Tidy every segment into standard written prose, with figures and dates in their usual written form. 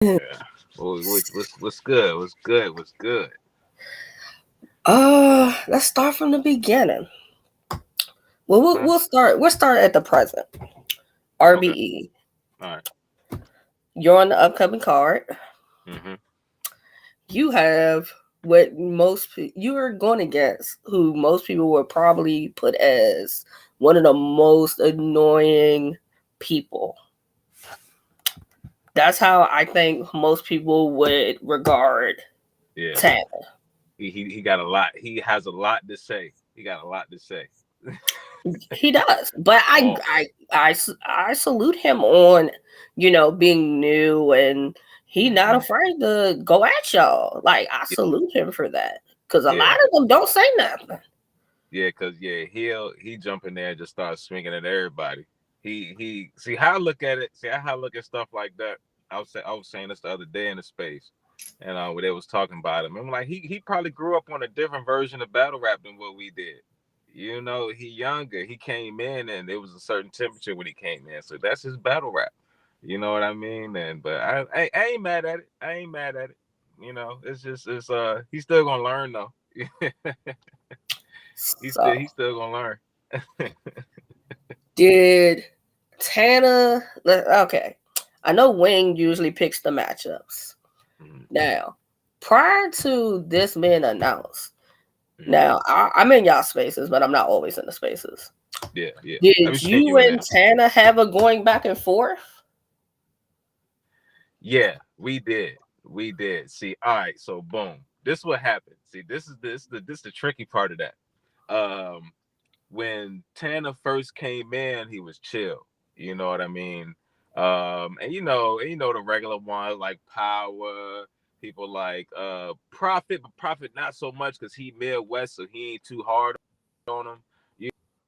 Yeah. What's good? What's good? What's good? Let's start from the beginning. Well, we'll, Okay. we'll start. We'll start at the present. Okay. RBE. All right. You're on the upcoming card. Mm-hmm. You have what you are going against, who most people would probably put as one of the most annoying people. That's how I think most people would regard Yeah. Tanner. He got a lot. He has a lot to say. He got a lot to say. He does, but Oh. I salute him on being new, and he not Mm-hmm. afraid to go at y'all. Like, I Yeah. salute him for that, because a Yeah. lot of them don't say nothing. Yeah. Cause yeah, he jump in there and just start swinging at everybody. He see how I look at it. See how I look at stuff like that. I was saying this the other day in the space, and where they was talking about him. I'm like, he probably grew up on a different version of battle rap than what we did. He younger. He came in and there was a certain temperature when he came in. So that's his battle rap. You know what I mean? And but I ain't mad at it. I ain't mad at it. It's just he's still gonna learn though. So, He's still gonna learn. did Tana? Okay, I know Wing usually picks the matchups. Mhm, Now, prior to this being announced, mhm. now I'm in y'all spaces, but I'm not always in the spaces. Yeah, yeah. I be Did seeing you you in and there. Tana have a going back and forth? Yeah, we did. We did. See, all right, so boom. This what happened. See, this the tricky part of that. Um when Tanner first came in, he was chill. You know what I mean? And the regular ones like Power, people like Prophet, but Prophet not so much because he Midwest, so he ain't too hard on him.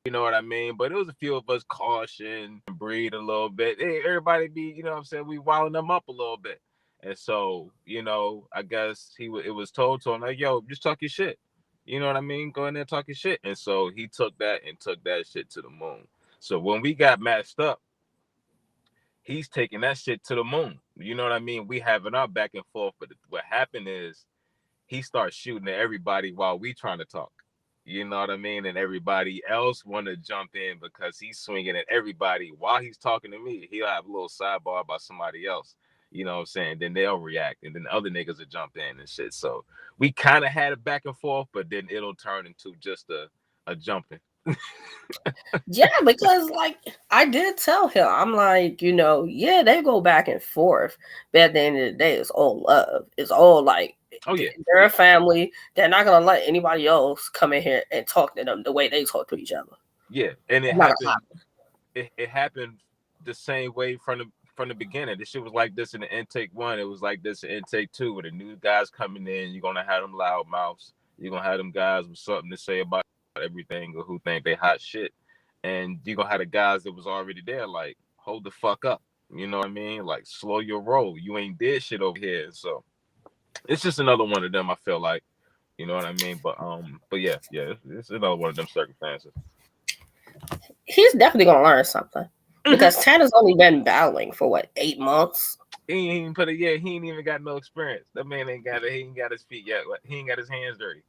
You know what I mean? But it was a few of us caution and breed a little bit. Hey, everybody be, what I'm saying, we wilding them up a little bit. And so, I guess it was told to him like, yo, just talk your shit. You know what I mean? Go in there and talk your shit. And so he took that and took that shit to the moon. So when we got matched up, he's taking that shit to the moon. You know what I mean? We having our back and forth. But what happened is he starts shooting at everybody while we trying to talk. You know what I mean? And everybody else want to jump in because he's swinging at everybody while he's talking to me. He'll have a little sidebar about somebody else. You know what I'm saying? Then they'll react, and then the other niggas will jump in and shit. So we kind of had it back and forth, but then it'll turn into just a jumping. Yeah, because like I did tell him, I'm like, yeah, they go back and forth, but at the end of the day, it's all love. It's all like Oh yeah, they're yeah, a family. They're not gonna let anybody else come in here and talk to them the way they talk to each other. yeah. And it It's not gonna happened. It happened the same way from the beginning. This shit was like this in the intake one. It was like this in intake two. With the new guys coming in, you're gonna have them loud mouths. You're gonna have them guys with something to say about everything or who think they hot shit. And you're gonna have the guys that was already there, like, hold the fuck up. You know what I mean? Like, slow your roll. You ain't did shit over here. So it's just another one of them, I feel like. You know what I mean? But yeah, it's another one of them circumstances. He's definitely gonna learn something Mm-hmm. because Tanner's only been battling for what 8 months. He ain't even put it yet. He ain't even got no experience. That man ain't got it. He ain't got his feet yet. He ain't got his hands dirty.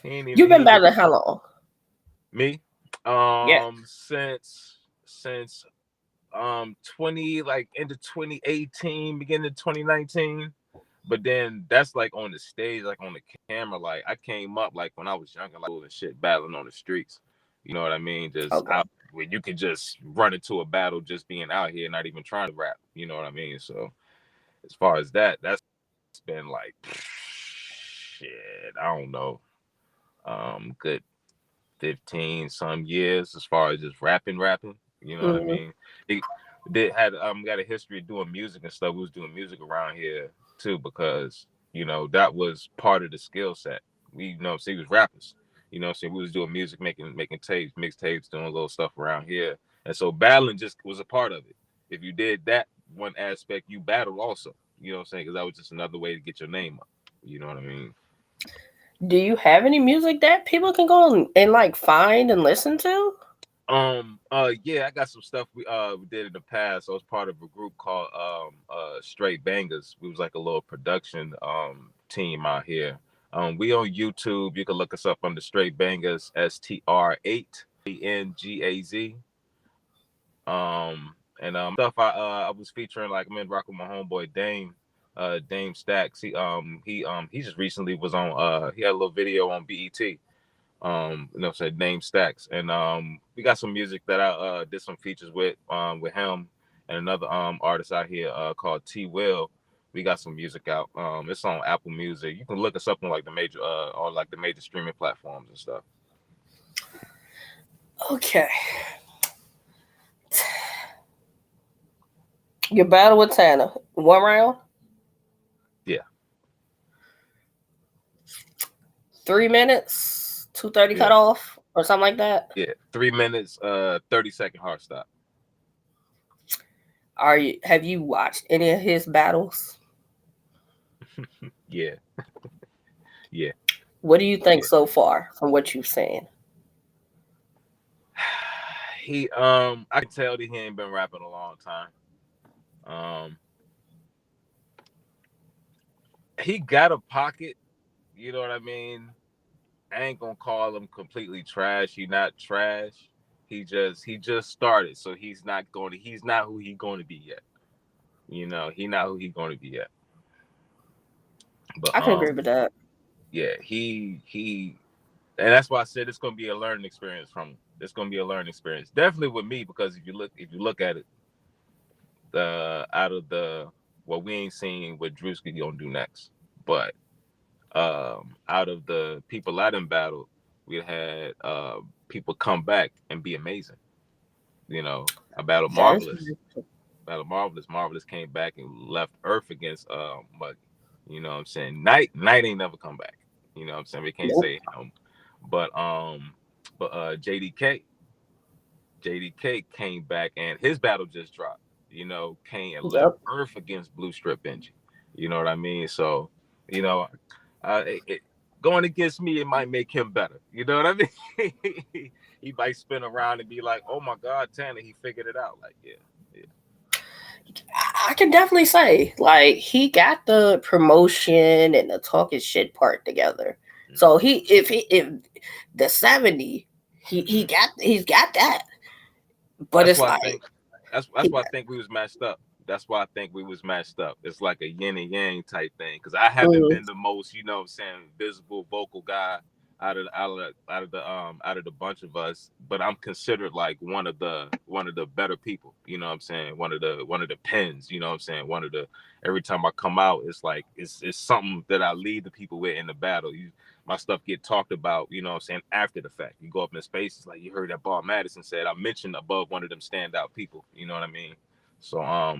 You've He been ain't get battling how long? me. Yeah. Since 20 like into 2018, beginning of 2019. But then that's like on the stage, like on the camera. Like I came up like when I was younger, like and shit, battling on the streets. You know what I mean? Just Okay. out where you can just run into a battle just being out here, not even trying to rap. You know what I mean? So as far as that, that's been like shit. I don't know. Good 15 some years as far as just rapping. You know what I Mhm. mean? He did had got a history of doing music and stuff. We was doing music around here too because that was part of the skill set. We see we was rappers. We was doing music, making tapes, mixtapes, doing little stuff around here. And so battling just was a part of it. If you did that one aspect, you battled also. You know what I'm saying? Because that was just another way to get your name up. You know what I mean? Do you have any music that people can go and like find and listen to? Yeah, I got some stuff we did in the past. I was part of a group called Straight Bangers. We was like a little production team out here. We on YouTube. You can look us up under Straight Bangers, STR8BANGAZ. And stuff I was featuring, like I'm in rock with my homeboy Dame Stacks. He just recently was on he had a little video on BET. Said Name Stacks, and we got some music that I did some features with him and another artist out here called T Will. We got some music out. It's on Apple Music. You can look us up on like the major on like the major streaming platforms and stuff. Okay. Your battle with Tana, 1 round? Yeah. 3 minutes, 2:30 cut off, or something like that? Yeah, 3 minutes, 30-second hard stop. Have you watched any of his battles? Yeah. Yeah. What do you think so far from what you've seen? I can tell that he ain't been rapping a long time. He got a pocket, you know what I mean? I ain't gonna call him completely trash. He not trash. He just started, so he's not who he going to be yet. You know, he not who he going to be yet. But I can agree with that. Yeah, he and that's why I said it's gonna be a learning experience from him. It's gonna be a learning experience. Definitely with me, because if you look at it, out of the what we ain't seeing what Drewski gonna do next. But out of the people I done battled, we had people come back and be amazing. You know, I battled Marvelous. Marvelous came back and left Earth against Muggy. You know what I'm saying? Night ain't never come back. You know what I'm saying? We can't say him. But JDK came back and his battle just dropped. You know, came and left Earth against Blue Strip Benji. You know what I mean? So, you know, going against me, it might make him better. You know what I mean? He might spin around and be like, "Oh my God, Tanner, he figured it out." Like, yeah. I can definitely say, like, he got the promotion and the talking shit part together. Mm-hmm. So if the 70, he's got that. But that's why I think we was matched up. That's why I think we was matched up. It's like a yin and yang type thing. Because I haven't been the most, you know what I'm saying, visible vocal guy out of the bunch of us, but I'm considered like one of the better people. You know what I'm saying? One of the pens. You know what I'm saying? Every time I come out, it's like it's something that I lead the people with in the battle. My stuff get talked about, you know what I'm saying, after the fact. You go up in spaces like you heard that King Madison said, I mentioned above one of them standout people. You know what I mean? So I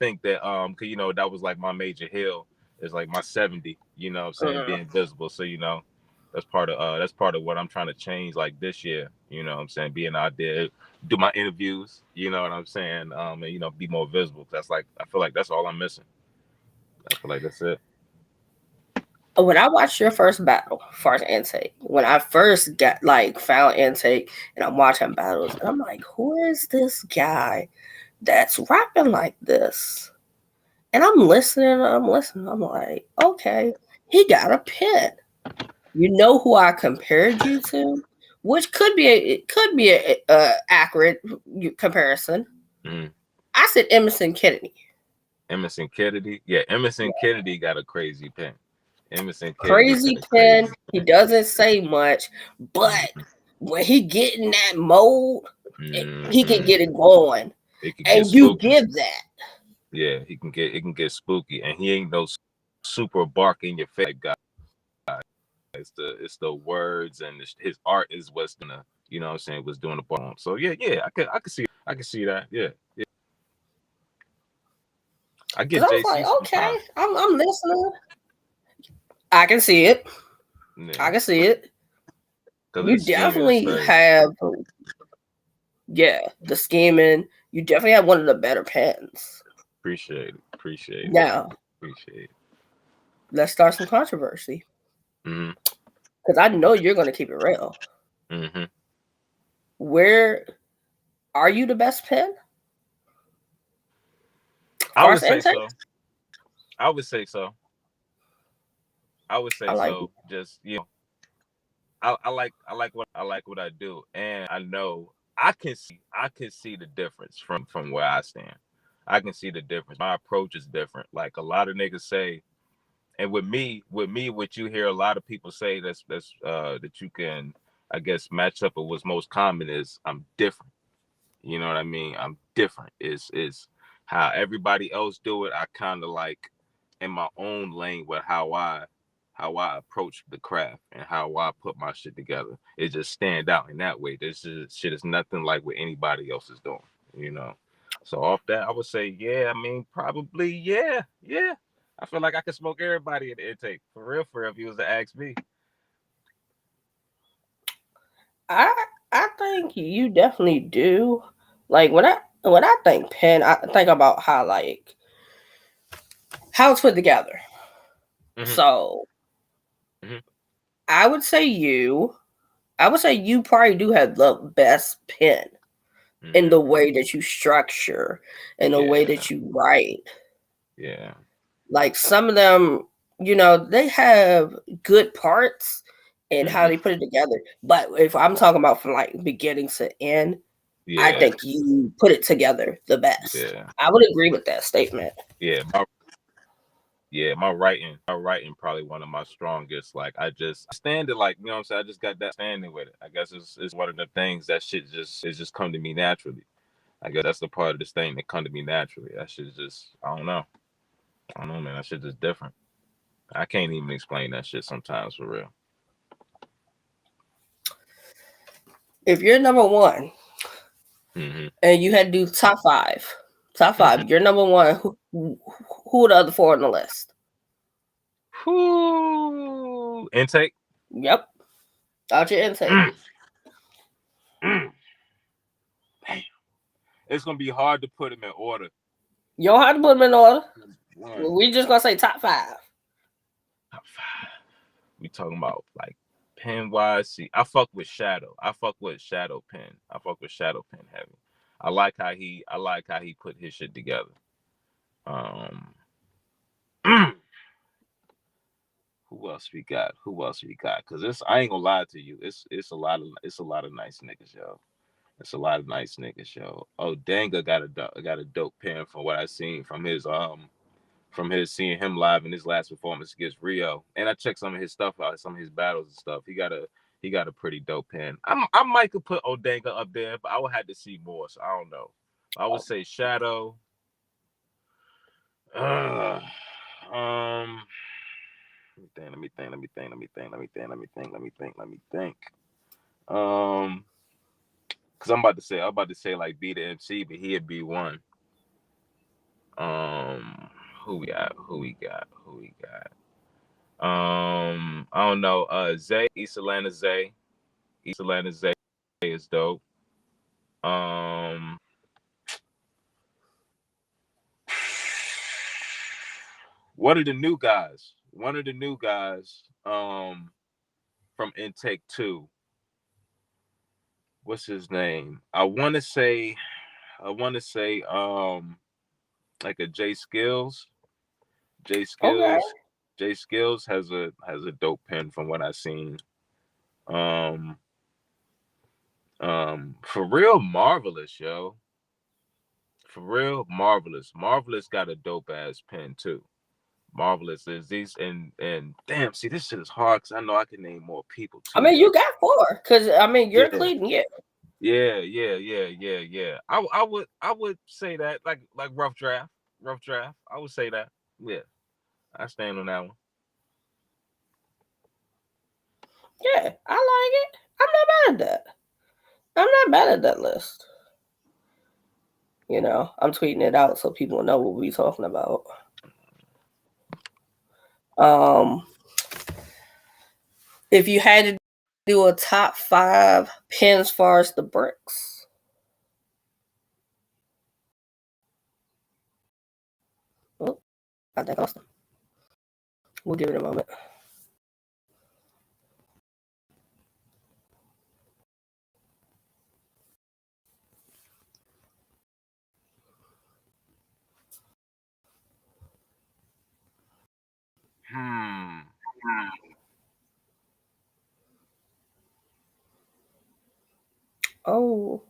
think that cause you know that was like my major hill. It's like my 70. You know what I'm saying, being visible. So you know. That's part of what I'm trying to change like this year, you know what I'm saying, being out there, do my interviews, you know what I'm saying, and you know, be more visible. That's like, I feel like that's all I'm missing. I feel like that's it. When I watched your first battle, first intake, when I first found intake and I'm watching battles, and I'm like, who is this guy that's rapping like this? And I'm listening. I'm like, okay, he got a pen. You know who I compared you to, which could be a accurate comparison. Mm. I said Emerson Kennedy. Emerson Kennedy, yeah, Emerson Kennedy got a crazy pen. Emerson crazy pen. He doesn't say much, but when he get in that mode, he can get it going, and you give that. Yeah, it can get spooky, and he ain't no super bark in your face guy. It's the words and his art is what's gonna, you know what I'm saying, was doing the bomb. So yeah, I can see that. Yeah. I get JC. Like, okay, I'm listening. I can see it. Yeah. I can see it. You definitely have, the scheming. You definitely have one of the better pens. Appreciate it. Now, appreciate it. Let's start some controversy. Because I know you're going to keep it real. where are you the best pen? I would First say intake? so. I would say so. I would I say like so. Just I like what I do, and I know I can see the difference from where I stand. I can see the difference. My approach is different. Like a lot of niggas say, and what you hear a lot of people say that you can, I guess, match up with what's most common is I'm different. You know what I mean? I'm different. Is how everybody else do it. I kind of like in my own lane with how I approach the craft and how I put my shit together. It just stand out in that way. Shit is nothing like what anybody else is doing. You know. So off that, I would say, yeah. I mean, probably, yeah, yeah. I feel like I could smoke everybody in the intake for real. For real, if you was to ask me. I I think you definitely do. Like when I think pen, I think about how it's put together. Hmm. So Hmm. I would say you. I would say you probably do have the best pen in Hmm. the way that you structure, in the way Yeah, that you write. yeah, Like some of them, they have good parts in how hmm, they put it together. But if I'm talking about from like beginning to end, I yeah, think you put it together the best. yeah, I would agree with that statement. yeah. My writing probably one of my strongest. Like I stand it like, you know what I'm saying? I just got that standing with it. I guess it's one of the things that shit just come to me naturally. I guess that's the part of this thing that come to me naturally. That shit just I don't know. I don't know, man. That shit just different. I can't even explain that shit sometimes for real. If you're number one Hmm. and you had to do top five, you're number one. Who are the other four on the list? Whoo. Intake. Yep, out your intake. Mm, mm. Damn. It's gonna be hard to put them in order. You don't have to put them in order. One, We just gonna say top five. top five. We talking about like pen wise. See, I fuck with Shadow. I fuck with Shadow Pen. I fuck with Shadow Pen heavy. I like how he put his shit together. Um, who else we got? Who else we got? Cause it's I ain't gonna lie to you. It's a lot of nice niggas, yo. It's a lot of nice niggas, yo. Oh, Danga got a dope pen from what I seen from his seeing him live in his last performance against Rio. And I checked some of his stuff out, some of his battles and stuff. He got a pretty dope pen. I might could put Odanga up there, but I would have to see more. So I don't know. I would say Shadow. Uh, um, let me think. Let me think. Let me think. Let me think. Let me think. Let me think. Let me think. Um, because I'm about to say like be the MC, but he'd be one. Um, who we got? Who we got? Who we got? I don't know. Zay, East Atlanta Zay. East Atlanta Zay is dope. Um, what are the new guys? One of the new guys, from Intake 2. What's his name? I wanna say, like a J Skills. J Okay. Skills. J Skills has a dope pen from what I've seen. Um, for real, marvelous, yo. For real, marvelous. Marvelous got a dope ass pen too. Marvelous is these and damn, see this shit is hard because I know I can name more people I too, mean, yo. you got four because you're Yeah, including you. yeah. I would say that like rough draft. I would say that. Yeah, I stand on that one. Yeah, I like it. I'm not mad at that. I'm not mad at that list. I'm tweeting it out so people know what we're talking about. Um, if you had to do a top five pins as far as the bricks, oh, I think I lost them. We'll give it a moment. Oh,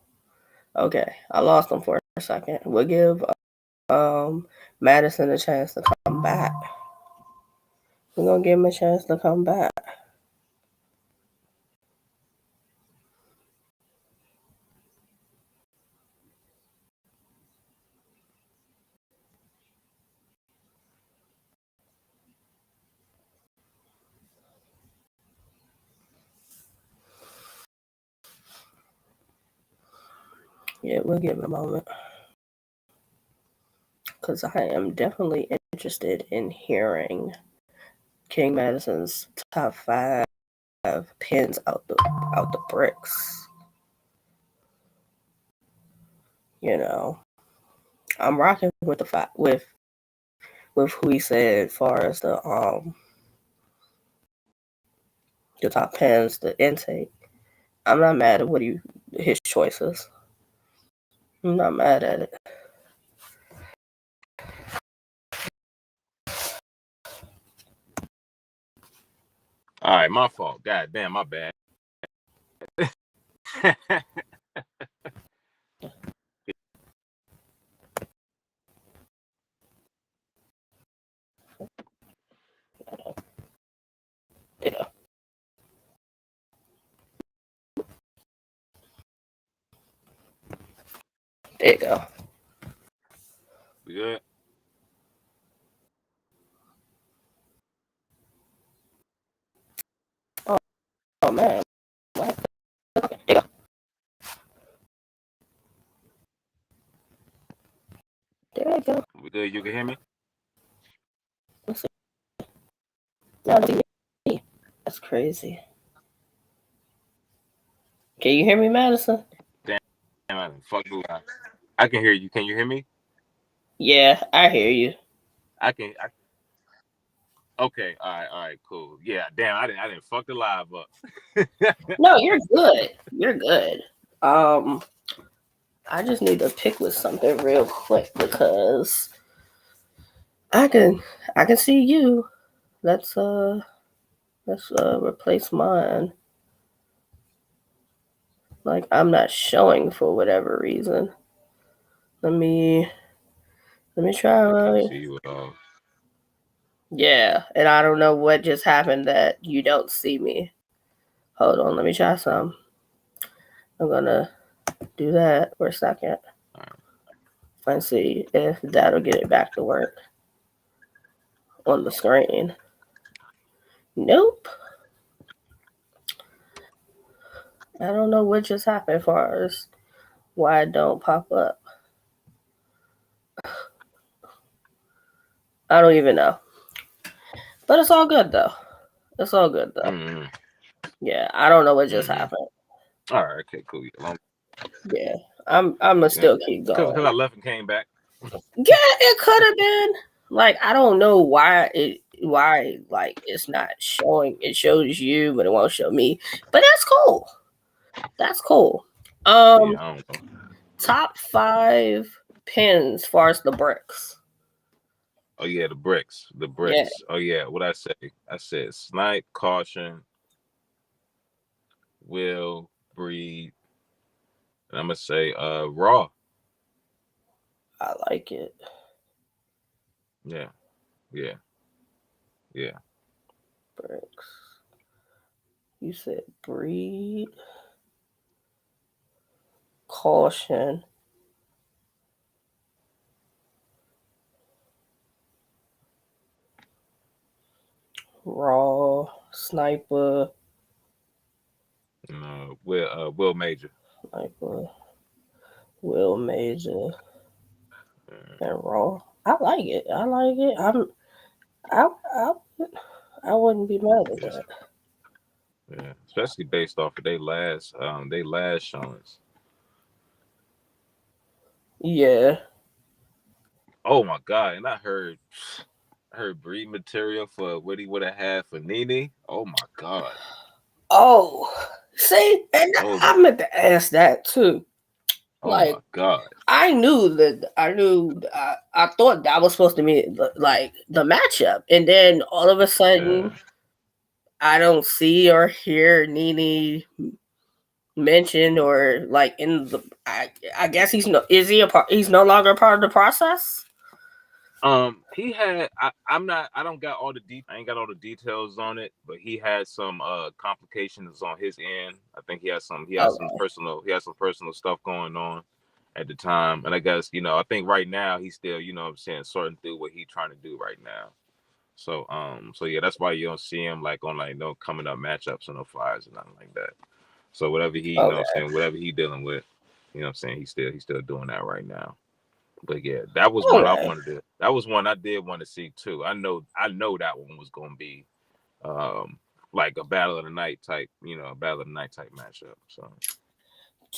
okay. I lost him for a second. We'll give Madison a chance to come back. We're gonna give him a chance to come back. Yeah, we'll give him a moment. Because I am definitely interested in hearing King Madison's top 5 pins out the bricks. You know, I'm rocking with with who he said as far as the top pins, the intake. I'm not mad at his choices. I'm not mad at it. All right, my fault. God damn, my bad. Yeah. There you go. We good? Oh man. What? Okay, there you go. There you go. We good? You can hear me? Let's see. No, me. That's crazy. Can you hear me, Madison? Damn, I didn't fuck the line. I can hear you. Can you hear me? Yeah, I hear you. I can. Okay. All right. Cool. Yeah. Damn. I didn't fuck the live up. No, you're good. You're good. I just need to pick with something real quick because I can see you. Let's replace mine. Like I'm not showing for whatever reason. Let me try. See you all. Yeah, and I don't know what just happened that you don't see me. Hold on, let me try some. I'm gonna do that for a second. And see if that'll get it back to work on the screen. Nope. I don't know what just happened as far as why it don't pop up. I don't even know. But it's all good though. It's all good though. Mm-hmm. Yeah, I don't know what just happened. All right. Okay. Cool. Yeah, I'm gonna still keep going. Because I left and came back. Yeah, it could have been. Like I don't know why like it's not showing. It shows you, but it won't show me. But that's cool. That's cool. Yeah, I don't know. Top 5 pins as far as the bricks. Oh yeah, the bricks. The bricks. Yeah. Oh yeah. What I say? I said snipe, caution, will, breed. And I'm gonna say raw. I like it. Yeah. Yeah. Yeah. Bricks. You said breed, caution, raw, sniper, Will Major. sniper, will major, and raw. I like it. I like it. I I, I wouldn't be mad at that. Yeah. Especially based off of they last showings. Yeah. Oh my god. And I heard breed material for what he would have had for Nene. Oh my god. Oh, see, and Oh I meant to ask that too. oh my Like, god. I thought that was supposed to be like the matchup, and then all of a sudden, I don't see or hear Nene mentioned or like in the. I guess he's no. Is he a part? He's no longer a part of the process. He had. I'm not. I don't got all the I ain't got all the details on it, but he had some complications on his end. I think he has some. He has some Okay. personal. He has some personal stuff going on at the time, and I guess I think right now he's still what I'm saying, sorting through what he's trying to do right now. So yeah, that's why you don't see him like on like no coming up matchups or no flyers or nothing like that. So whatever he, what I'm Okay. saying, whatever he dealing with, what I'm saying, he's still doing that right now. But yeah, that was one I Okay. wanted to. That was one I did want to see too. I know that one was gonna be um like a battle of the night type, a battle of the night type matchup. So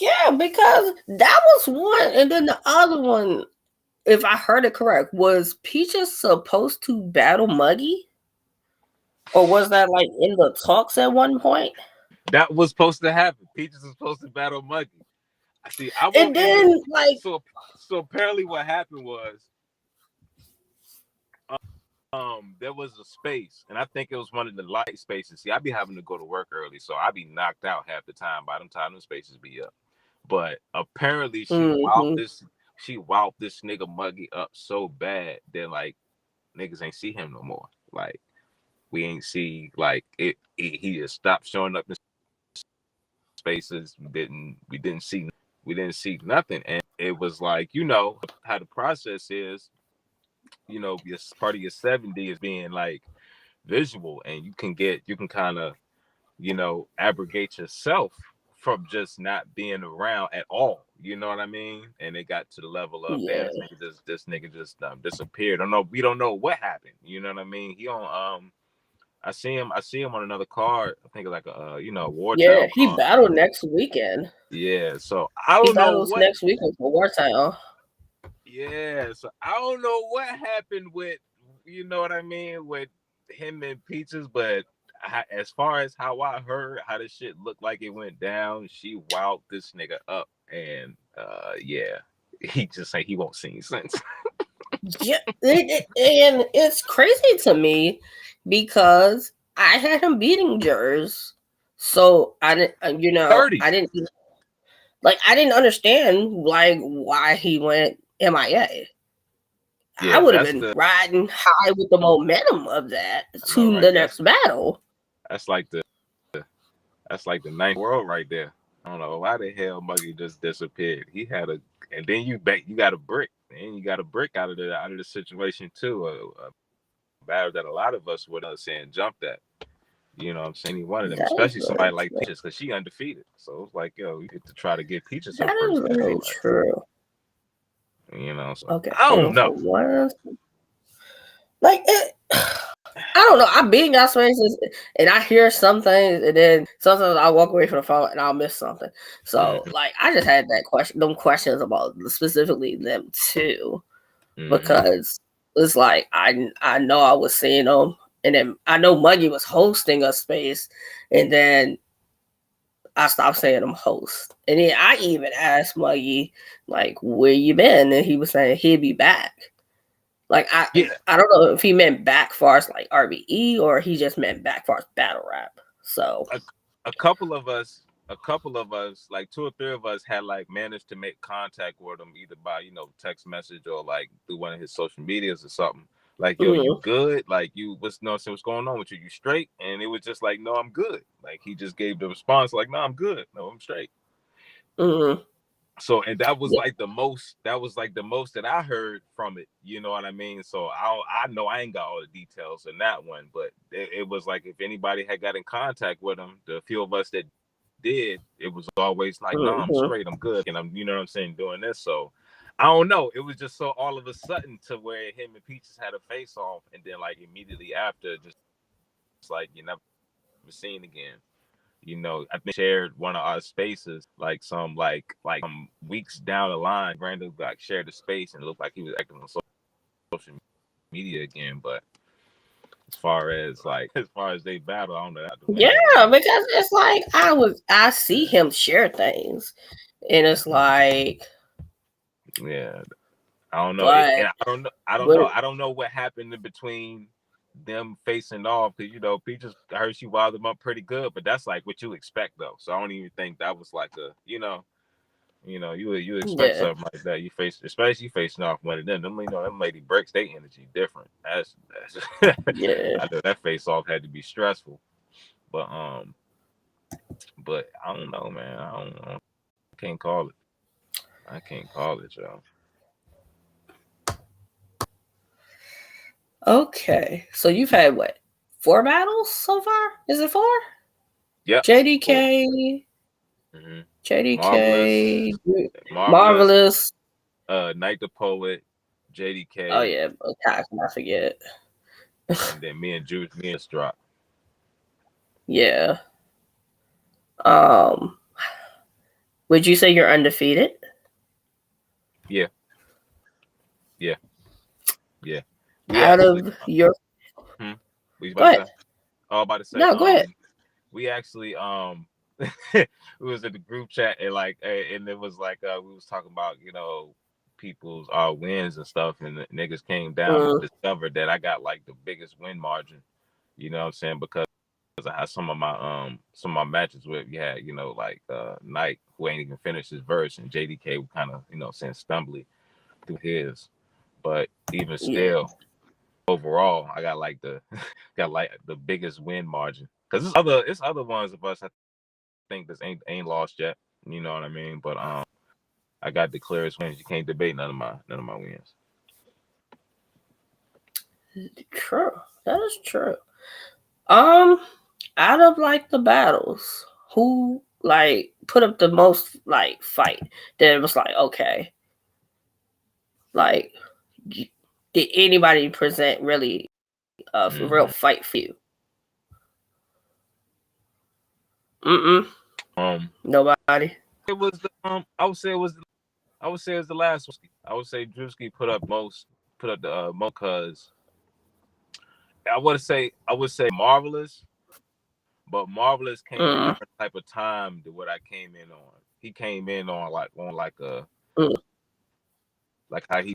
Yeah, because that was one, and then the other one, if I heard it correct, was Peaches supposed to battle Muggy, or was that like in the talks at one point? that was supposed to happen. Peaches was supposed to battle Muggy. I see. I And won't end it. then like, So apparently, what happened was there was a space, and I think it was one of the light spaces. See, I be having to go to work early, so I be knocked out half the time. By the time them spaces be up, but apparently mm-hmm. she whopped this nigga Muggy up so bad that like niggas ain't see him no more. Like we ain't see like he just stopped showing up in spaces. We didn't see nothing, and it was like how the process is. Your part of your 70 is being like visual, and you can kind of abrogate yourself from just not being around at all. You know what I mean? And it got to the level of damn, Yeah, this nigga just disappeared. I don't know. We don't know what happened. You know what I mean? He on I see him on another card. I think like a yeah. Wartown He card. battled next weekend. Yeah. So I He don't know battles what. next weekend for Wartown. Yeah. So I don't know what happened with what I mean with him and Peaches, but as far as how I heard how this shit looked like it went down, she wowed this nigga up, and yeah, he just say he won't see since Yeah, and it's crazy to me because I had him beating Jers, so I didn't, I 30s. didn't like, I didn't understand like why he went MIA. I Yeah, would have that's been the riding high with the momentum of that I know, to right? the next battle. That's like the ninth world right there. I don't know why the hell Muggy just disappeared. He had a, and then you got a brick, and you got a brick out of the situation too. A battle that a lot of us would saying jump that. You know what I'm saying? Any one of them, That is especially very somebody like true. Peaches, because she undefeated. So it's like, you get to try to get Peaches her That is first very battle. Like, true. so Okay, I hang don't on for know. one. Like it, I don't know. I be in y'all spaces and I hear some things, and then sometimes I walk away from the phone and I'll miss something. So Mm-hmm, like, I just had that question, them questions about specifically them too, mm-hmm. because it's like I know I was seeing them, and then I know Muggy was hosting a space, and then I stopped saying him host, and then I even asked Muggy like, where you been, and he was saying he'd be back. Like Yeah, I don't know if he meant back far as like RBE or he just meant back far as battle rap. So a, a couple of us, like two or three of us, had like managed to make contact with him either by text message or like through one of his social medias or something. Like, yo, you mm, good? Like, you what's going on with you? You straight? And it was just like, no, I'm good. Like, he just gave the response like, no, I'm good. No, I'm straight. mm, So, and that was yeah, like the most. That was like the most that I heard from it. You know what I mean? So I know I ain't got all the details in that one, but it was like if anybody had got in contact with him, the few of us that did, it was always like, no, I'm mm-hmm. straight, I'm good, and I'm, what I'm saying, doing this. So I don't know. It was just so all of a sudden to where him and Peaches had a face off, and then like immediately after, just like you never seen again. I think shared one of our spaces like some weeks down the line, randomly like shared the space and it looked like he was active on social media again. But as far as they battle, I don't know how to Yeah, handle that. because it's like I see him share things, and it's like, Yeah, I don't know. but And I don't know. I don't know. what? I don't know what happened in between them facing off because Peaches, I heard she wowed them up pretty good, but that's like what you expect though. So I don't even think that was like you expect Yeah. something like that. You face, especially facing off one of them. Them lady breaks their energy different. That's Yeah. I know that face off had to be stressful, but I don't know, man. I can't call it. I can't call it, y'all. Okay. So you've had what? 4 battles so far? Is it 4? Yep, four. JDK, Mm-hmm. Marvelous, JDK, marvelous. Marvelous. Night the Poet, Oh JDK, yeah, how can I forget? and then me and just dropped. Yeah. Um, would you say you're undefeated? Yeah, yeah, yeah. We Out actually, of your hmm, we Go about to ahead. say. Oh, about to say, No, go ahead. we actually, we was in the group chat and and it was like, we was talking about, people's wins and stuff, and the niggas came down and Mm, discovered that I got like the biggest win margin. You know what I'm saying? Because I had some of my matches where you had, Knight who ain't even finished his verse, and JDK kind of, saying stumbly through his. But even yeah. still, overall, I got like the got like the biggest win margin. Because it's other ones of us I think this ain't lost yet. You know what I mean? But I got the clearest wins. You can't debate none of my wins. True. That is true. Um, out of like the battles, who like put up the most like fight that it was like, okay, like did anybody present really a real Mm-hmm. fight for you? Mm-mm. Um, Nobody. it was the I would say it was the last one. I would say Drewski put up the most because I would say Marvelous, but Marvelous came in a Mm, different type of time than what I came in on. He came in on like a mm, like how he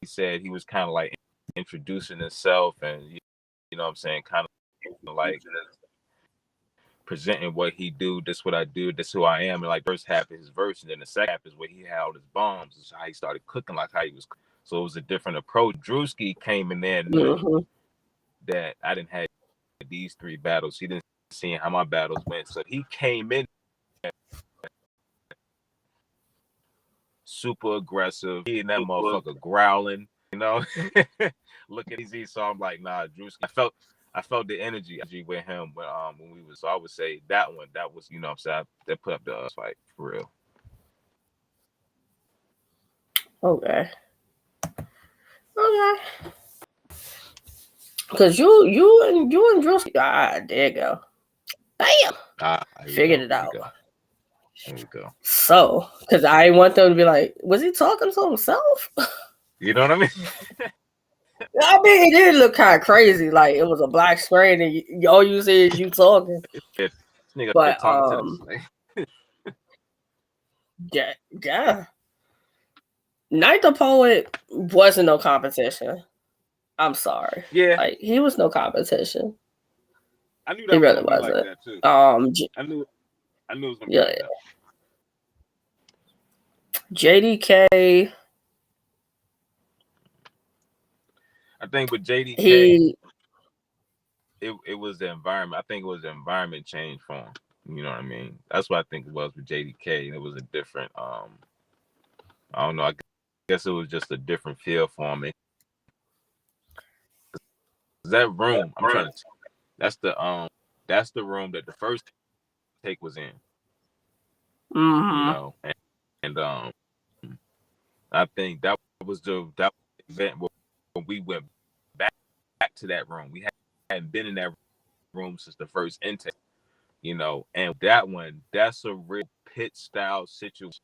said he was kind of like introducing himself, and you know what I'm saying, kind of like presenting what he do, this what I do, this who I am, and like first half of his verse, and then the second half is where he had all his bombs, is how he started cooking, like how he was. So it was a different approach. Drewski came in there and knew mm-hmm. that I didn't have these 3 battles. He didn't see how my battles went, so he came in super aggressive. He and that motherfucker growling, looking easy. So I'm like, nah, Drewski. I felt the energy with him when we was. So I would say that one. That was, I'm saying, that put up the fight for real. Okay. Okay. Because you and Drewski. There you go. Bam. Here we Figured go. it Here we out. go. Here we go. So, because I want them to be like, was he talking to himself? You know what I mean? I mean, it did look kind of crazy. Like it was a black screen, and all you see is you talking. This nigga But talking to this. yeah, yeah. Night the Poet wasn't no competition. I'm sorry. Yeah, Like he was no competition. I knew He that was really gonna be like wasn't. that too. J- I knew it was gonna be yeah, like that. JDK. I think with JDK, He it was the environment. I think it was the environment change for him. You know what I mean? That's what I think it was with JDK. It was a different I don't know. I guess it was just a different feel for him. That room, I'm trying to. That's the room that the first take was in. mm-hmm. And I think that event when we went back to that room. We hadn't been in that room since the first intake. And that one, that's a real pit style situation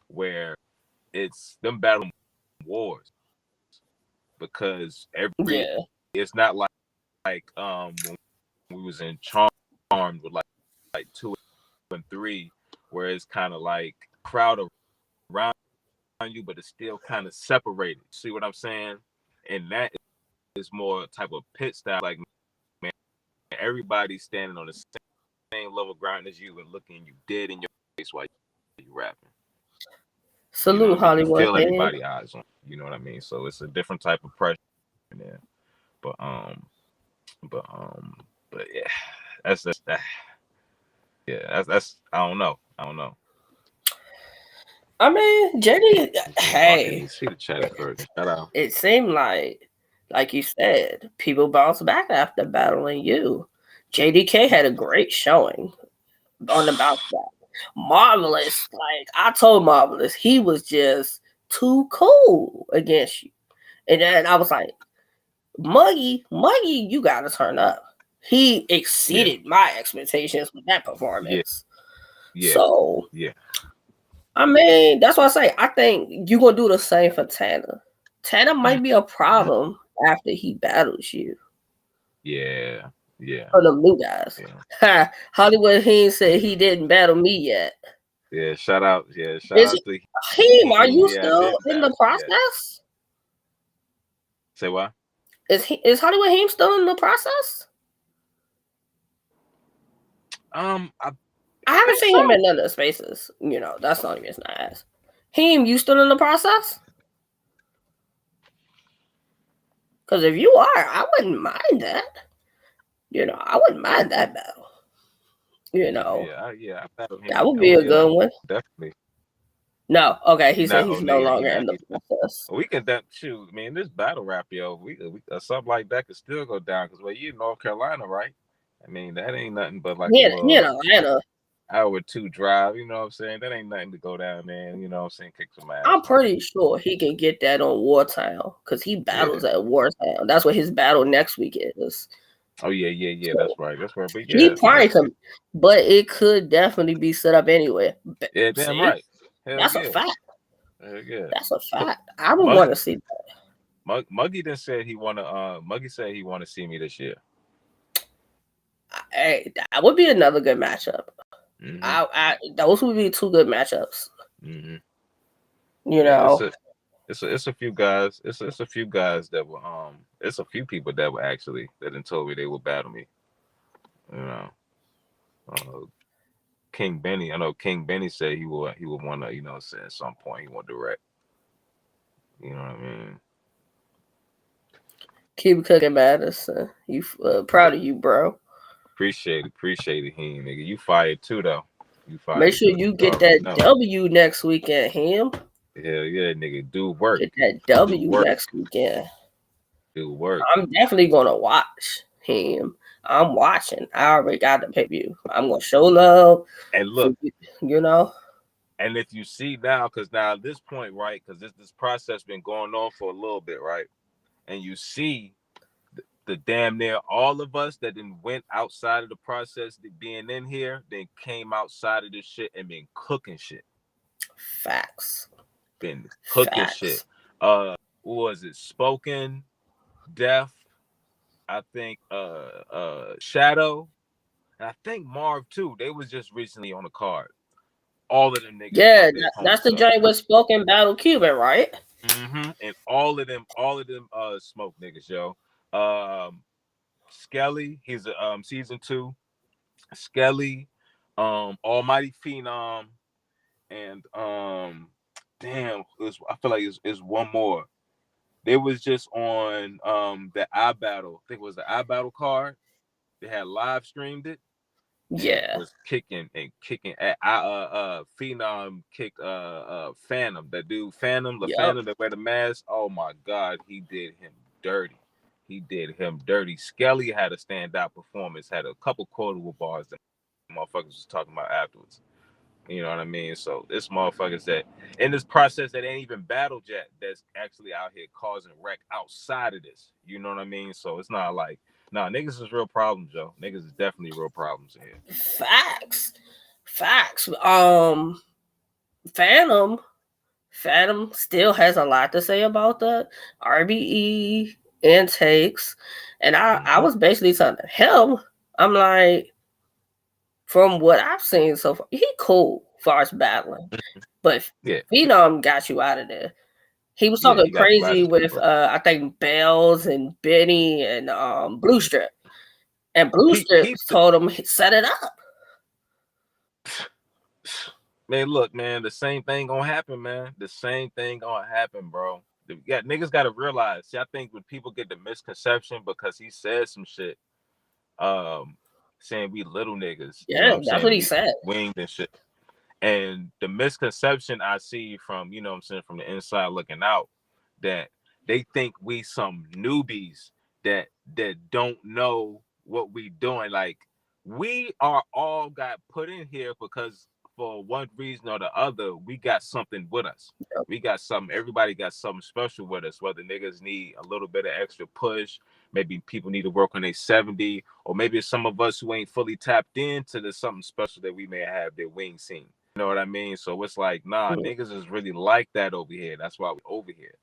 where it's them battle wars because Yeah. it's not like when we was in Charmed with like 2 and 3, where it's kind of like crowd around you, but it's still kind of separated. See what I'm saying? And that is more type of pit style. Like, man, everybody's standing on the same level ground as you and looking you dead in your face while you rapping. You know Salute what I mean? You Hollywood feel Hank. everybody eyes on you. You know what I mean? So it's a different type of pressure in there. But but but yeah, that's that. Yeah, that's I don't know. I mean, JD, Let hey, me see the chat first. Shout out. it seemed like you said, people bounced back after battling you. JDK had a great showing on the bounce back. Marvelous, like I told Marvelous, he was just too cool against you. And then I was like, Muggy, you gotta turn up. He Yeah, exceeded my expectations with that yeah, performance. yeah, So yeah, I mean, that's why I say I think you're gonna do the same for Tanner. Tanner might be a problem after he battles you. yeah, yeah, Or the new guys. yeah. Hollywood Heen said he didn't battle me yet. Yeah, shout out. Yeah, shout Is out to Heem, are him. you Yeah, I still didn't in the battle you yet. process? Say what? Is Hollywood Heem still in the process? I I haven't think seen him so. in none of the spaces. You know, that's the only reason I asked. Heem, you still in the process? Because if you are, I wouldn't mind that. You know, I wouldn't mind that battle. You know, Yeah, I battled him. that would Oh be a yeah, good one. definitely. No, okay, he said No, oh he's no, no yeah, longer in the process. we can that shoot. I mean, this battle rap, yo, we something like that could still go down because well, you in North Carolina, right? I mean, that ain't nothing but like a He in little Atlanta. hour two drive. You know what I'm saying? That ain't nothing to go down, man. You know what I'm saying? Kick some ass, I'm man. pretty sure he can get that on Wartown because he Yeah. battles at Wartown. That's what his battle next week is. Oh yeah. So That's right. That's right. But he yeah, probably could, but it could definitely be set up anyway. yeah, damn See, right. Hell that's a yeah. fact. Hell yeah. That's a Look, fact. I would Mug, want to see that. Muggy then said he wanna. Muggy said he wanna see me this year. Hey, that would be another good matchup. Mm-hmm. Those would be two good matchups. Mm-hmm. You Yeah, know, it's a few guys. It's a few guys that will it's a few people that were actually that then told me they would battle me. You know, uh, King Benny. I know King Benny said he would want to say at some point he want direct. You know what I mean? keep cooking, Madison. You proud of you, bro. Appreciate it, him nigga. You fired too though. You Make fired sure too. you You get already that know. W next weekend, him. Hell yeah, nigga. Do work. Get that Do W work. next weekend. Do work. I'm definitely gonna watch him. I'm watching. I already got the pay-per-view. I'm gonna show love And for look. you know. And if you see now, because now at this point, right, because this process been going on for a little bit, right, and you see the damn near all of us that then went outside of the process, being in here, then came outside of this shit and been cooking shit, Facts. been cooking shit. Facts. What was it? Spoken, Deaf, I think, Shadow, and I think Marv too. They was just recently on the card. All of them niggas Yeah, fucked their that's opponents the up. joint with Spoken Battle Cuban, right? Mm-hmm. And all of them, smoke niggas, yo. Um, Skelly, he's a season 2. Skelly, Almighty Phenom, and damn, I feel like it's one more. They was just on the iBattle. I think it was the iBattle card. They had live streamed it and Yeah. was kicking and kicking. Phenom kicked Phantom. That dude Phantom, the Yep. Phantom that wear the mask. Oh my god, he did him dirty. He did him dirty. Skelly had a standout performance, had a couple quotable bars that motherfuckers was talking about afterwards. You know what I mean? So this motherfuckers that in this process that ain't even battled yet, that's actually out here causing wreck outside of this. You know what I mean? So it's not like, nah, niggas is real problems, Joe. Niggas is definitely real problems in here. Facts. Facts. Phantom. Phantom still has a lot to say about the RBE intakes. And I was basically telling him, I'm like, from what I've seen so far, he cool as far as battling. But Yeah. Phenom got you out of there. He was Yeah, talking he got some crazy attitude, with bro. I think Bells and Benny and Blue Strip. And Blue Strip He told him set it up. Man, look, man, the same thing gonna happen, man. The same thing gonna happen, bro. Yeah, niggas gotta realize. See, I think when people get the misconception because he said some shit, um, saying we little niggas, you know what Yeah, I'm that's what saying? he We said. winged and shit. And the misconception I see from, you know what I'm saying, from the inside looking out, that they think we some newbies that don't know what we doing. Like, we are all got put in here because for one reason or the other, we got something with us. We got something, everybody got something special with us, whether niggas need a little bit of extra push, maybe people need to work on their 70, or maybe it's some of us who ain't fully tapped into the something special that we may have that we ain't seen. You know what I mean? So it's like, nah, Mm. niggas is really like that over here. That's why we over here.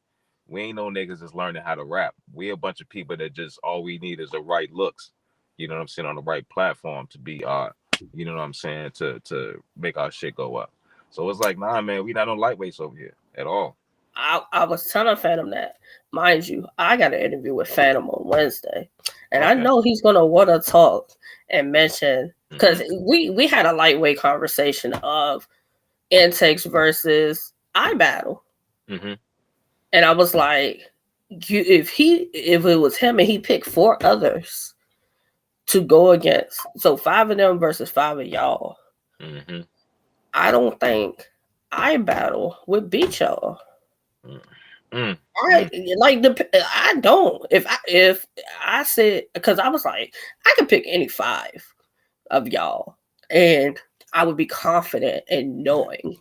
We ain't no niggas that's learning how to rap. We a bunch of people that just all we need is the right looks. You know what I'm saying? On the right platform to be you know what I'm saying, to make our shit go up. So it's like, nah, man, we not no lightweights over here at all. I was telling Phantom that, mind you, I got an interview with Phantom on Wednesday, and I Okay. know he's gonna want to talk and mention because Mm-hmm. we had a lightweight conversation of intakes versus iBattle, Mm-hmm. and I was like, if it was him and he picked four others to go against, so five of them versus five of y'all, Mm-hmm. I don't think iBattle would beat y'all. Mm-hmm. I like the I don't if I said because I was like I could pick any five of y'all and I would be confident in knowing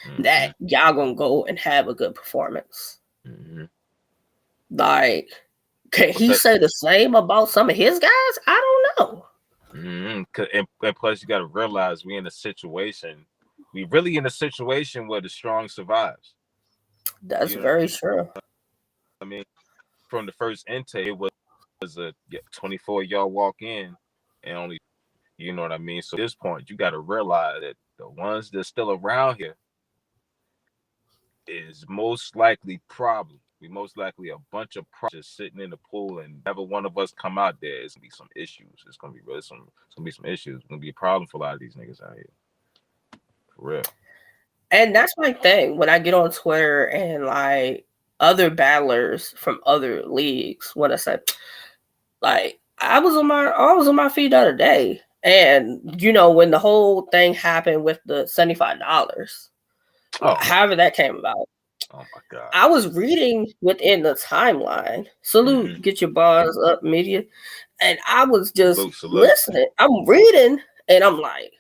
Mm-hmm. that y'all gonna go and have a good performance. Mm-hmm. Like, can he Because say the same about some of his guys? I don't know. and plus you got to realize we in a situation, we really in a situation where the strong survives. That's You know very true. what I mean? From the first intake, it was a 24 y'all walk in and only, you know what I mean? So at this point, you got to realize that the ones that's still around here is most likely problem. We most likely a bunch of just sitting in the pool, and never one of us come out there, it's gonna be some issues. It's gonna be really it's gonna be some issues. It's gonna be a problem for a lot of these niggas out here. For real. And that's my thing when I get on Twitter and like other battlers from other leagues when I say like I was on my feed the other day, and you know when the whole thing happened with the $75, Oh my, however that came about, oh my God. I was reading within the timeline. Salute, Mm-hmm. get your bars up, media, and I was just Salute, salute. listening. I'm reading, and I'm like,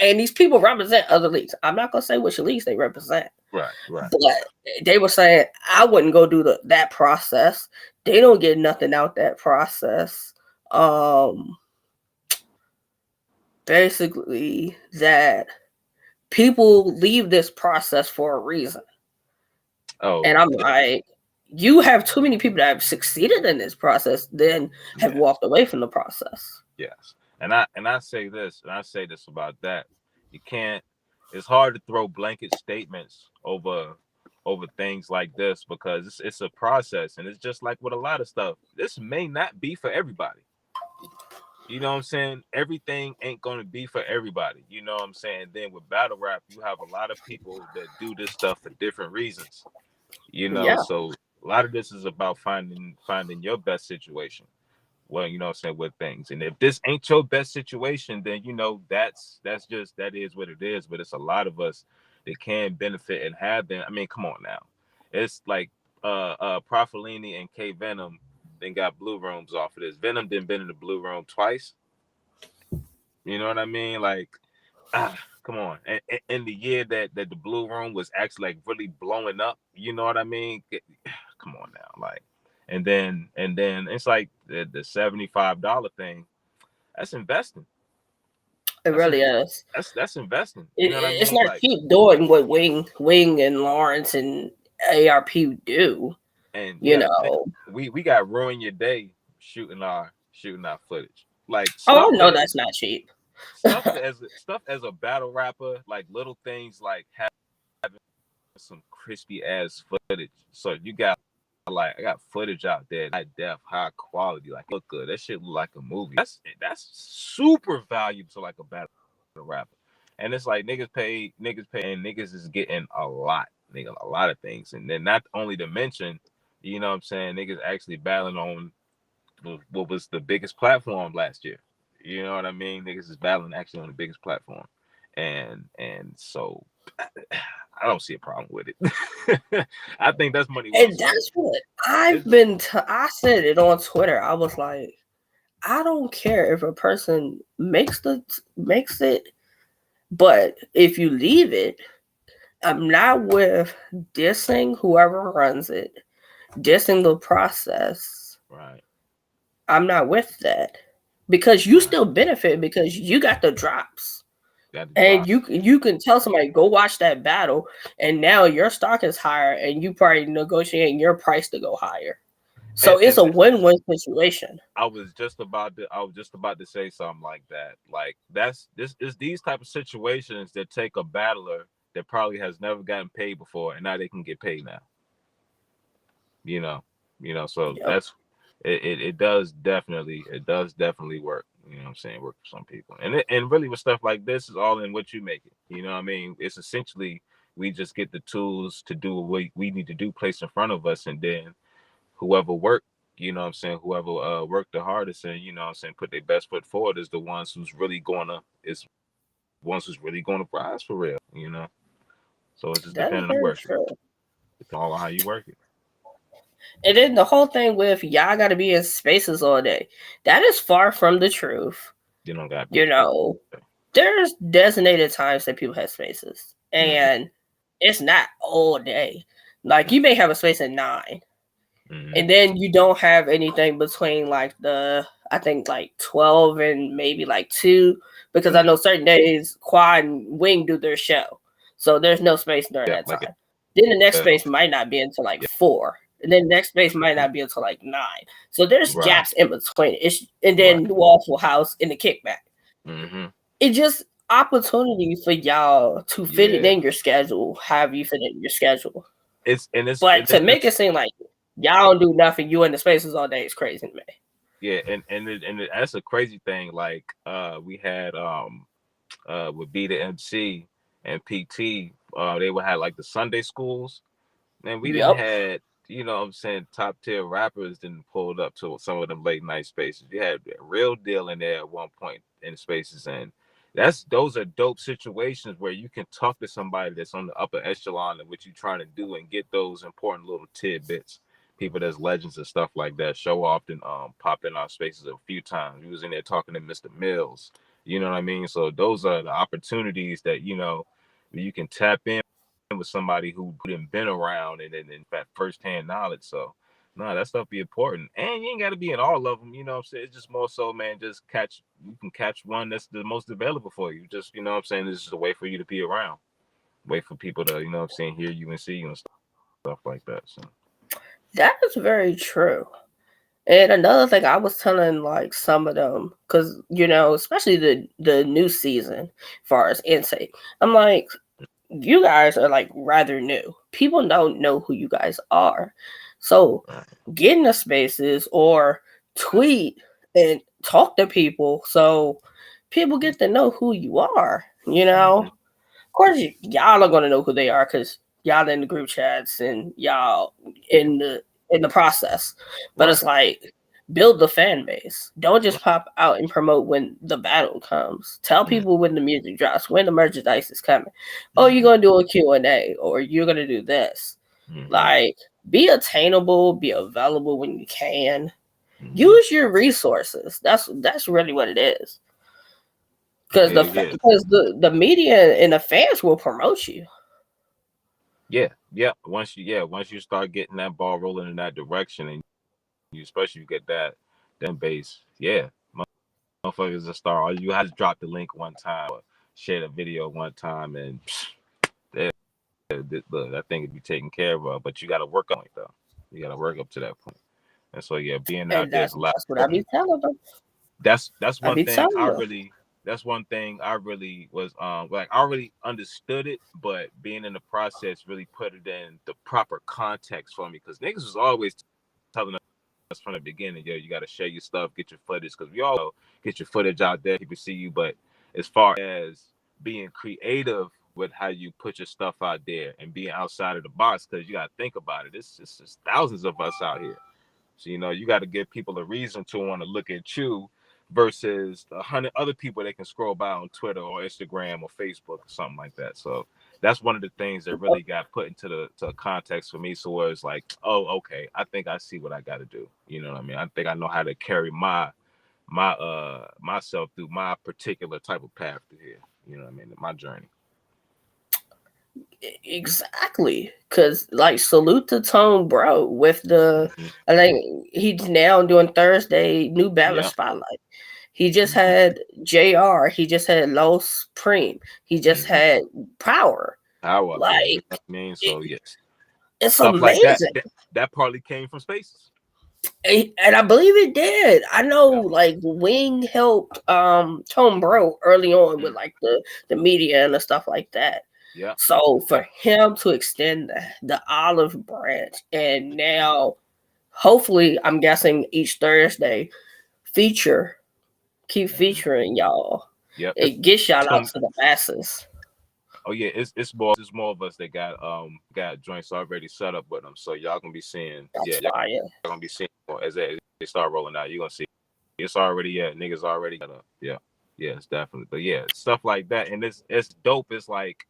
and these people represent other leagues. I'm not gonna say which leagues they represent, Right, right. but they were saying I wouldn't go do that process. They don't get nothing out that process. Um, basically, that people leave this process for a reason, Oh, and I'm like, you have too many people that have succeeded in this process, then have yes, walked away from the process. yes. And I say this, and I say this about that. You can't. It's hard to throw blanket statements over things like this because it's a process, and it's just like with a lot of stuff. This may not be for everybody. You know what I'm saying? Everything ain't gonna be for everybody. You know what I'm saying? Then with battle rap, you have a lot of people that do this stuff for different reasons. You know, Yeah, so a lot of this is about finding your best situation. Well, you know what I'm saying, with things. And if this ain't your best situation, then you know that's just that is what it is. But it's a lot of us that can benefit and have them. I mean, come on now. It's like Profilini and K Venom then got blue rooms off of this. Venom didn't been in the blue room twice. You know what I mean? Like, come on. And in the year that the blue room was actually like really blowing up, you know what I mean? Come on now. Like, and then it's like the $75 thing. That's investing. it That's in, really is. that's investing. You know what I It's mean? not Like, cheap doing what Wing and Lawrence and ARP do. and you You got to think, know. we got ruin your day shooting our footage. Like Oh, stuff I know that that's not cheap. stuff as a battle rapper, like little things like some crispy ass footage. So you got like I got footage out there, high def, high quality, like look good. That shit look like a movie. That's super valuable to like a battle rapper. And it's like niggas pay, and niggas is getting a lot, nigga, a lot of things. And then not only to mention, you know what I'm saying, niggas actually battling on what was the biggest platform last year. You know what I mean? Niggas is battling actually on the biggest platform. And so I don't see a problem with it. I think that's money well And spent. that's what I've been. I said it on Twitter. I was like, I don't care if a person makes it, but if you leave it, I'm not with dissing whoever runs it, dissing the process. Right. I'm not with that because you Right. still benefit because you got the drops. Got the And drops. you can tell somebody go watch that battle, and now your stock is higher, and you probably negotiating your price to go higher. So it's a And win-win situation. I was just about to say something like that. Like that's this is these type of situations that take a battler that probably has never gotten paid before, and now they can get paid now. You know, so Yep, that's it does definitely work. You know what I'm saying? Work for some people. And really with stuff like this is all in what you make it. You know what I mean? It's essentially we just get the tools to do what we need to do placed in front of us, and then whoever worked, you know what I'm saying, whoever worked the hardest and, you know what I'm saying, put their best foot forward is the ones who's really gonna prize for real, you know. So it's just that is depending on very work it. true. Depending on how you work it. And then the whole thing with y'all got to be in spaces all day, that is far from the truth. You don't gotta be You in space. know, there's designated times that people have spaces, Mm-hmm. and it's not all day. Like you may have a space at 9, Mm-hmm. and then you don't have anything between like I think like 12 and maybe like 2, because I Mm-hmm. know certain days Quad and Wing do their show, so there's no space during Yeah, that like time. Then the next uh, space might not be until like yeah. 4, and then the next space might not be until like 9. So there's Right, gaps in between. And right. then the Waffle House and the kickback. Mm-hmm. It's just opportunity for y'all to fit it Yeah. in your schedule, however you fit it in your schedule. It's and it's But and to it's, make it it's seem like y'all don't do nothing, you in the spaces all day is crazy to me. yeah, that's a crazy thing. Like we had would be the MC and PT, they would have like the Sunday schools. Man, we didn't Yep. had, you know what I'm saying, top tier rappers didn't pulled up to some of them late night spaces. You had a real deal in there at one point in spaces, and those are dope situations where you can talk to somebody that's on the upper echelon of what you're trying to do and get those important little tidbits. People that's legends and stuff like that. Show often pop in our spaces a few times. We was in there talking to Mr. Mills. You know what I mean? So those are the opportunities that, you know, you can tap in with somebody who didn't been around and that firsthand knowledge. So no, that stuff be important. And you ain't gotta be in all of them, you know what I'm saying? It's just more so, man, just you can catch one that's the most available for you. Just, you know what I'm saying? It's just a way for you to be around. Wait for people to, you know what I'm saying, hear you and see you and stuff like that. So That is very true. And another thing I was telling like some of them, because especially the new season, as far as intake, I'm like, you guys are like rather new. People don't know who you guys are, so right. get in the spaces or tweet and talk to people so people get to know who you are. Mm-hmm. Of course, y'all are gonna know who they are because y'all in the group chats and y'all Yeah. in the process. But Right. it's like build the fan base. Don't Right. just pop out and promote when the battle comes. Tell Mm-hmm. people when the music drops, when the merchandise is coming. Oh, you're Mm-hmm. gonna do a Q&A or you're gonna do this. Mm-hmm. Like be attainable, be available when you can. Mm-hmm. Use your resources. That's really what it is. Because Yeah, yeah. the media and the fans will promote you. Yeah. Yeah. Once you start getting that ball rolling in that direction and you especially you get that base, yeah. Motherfuckers just start. All you have to drop the link one time or share the video one time, and look, that thing could be taken care of. But you got to work on it though. You got to work up to that point. And so yeah, being out And there is a lot that's what I be important. telling them. That's I one be thing telling I them. really that's one thing I really was like I already understood it, but being in the process really put it in the proper context for me because niggas was always telling us from the beginning, yo, you got to share your stuff, get your footage, because we all get your footage out there, people see you. But as far as being creative with how you put your stuff out there and being outside of the box, because you got to think about it, it's just thousands of us out here. So you got to give people a reason to want to look at you versus 100 other people they can scroll by on Twitter or Instagram or Facebook or something like that. So that's one of the things that really got put into the to context for me. So where it's like, oh, okay, I think I see what I got to do. You know what I mean? I think I know how to carry myself through my particular type of path through here. You know what I mean? My journey. Exactly. Cause like salute to Tone Bro with the Mm-hmm. I think he's now doing Thursday New Balance Yeah. Spotlight. He just Mm-hmm. had JR, he just had Los Supreme, he just Mm-hmm. had Power. Power up there. You Like know what I mean? it, So yes, it's stuff like that. amazing. That partly came from spaces. And I believe it did. I know Yeah. like Wing helped Tone Bro early on with Mm. like the media and the stuff like that. Yeah. So for him to extend the olive branch and now hopefully I'm guessing each Thursday feature keep Mm-hmm. featuring y'all. Yep. It gets y'all out Some to the masses. Oh yeah, it's more of us that got joints already set up with them. So y'all gonna be seeing, That's yeah, y'all fire. gonna be seeing more as they start rolling out. You're gonna see it's already, yeah, niggas already got up. Yeah, yeah, it's definitely. But yeah, stuff like that, and it's dope. It's like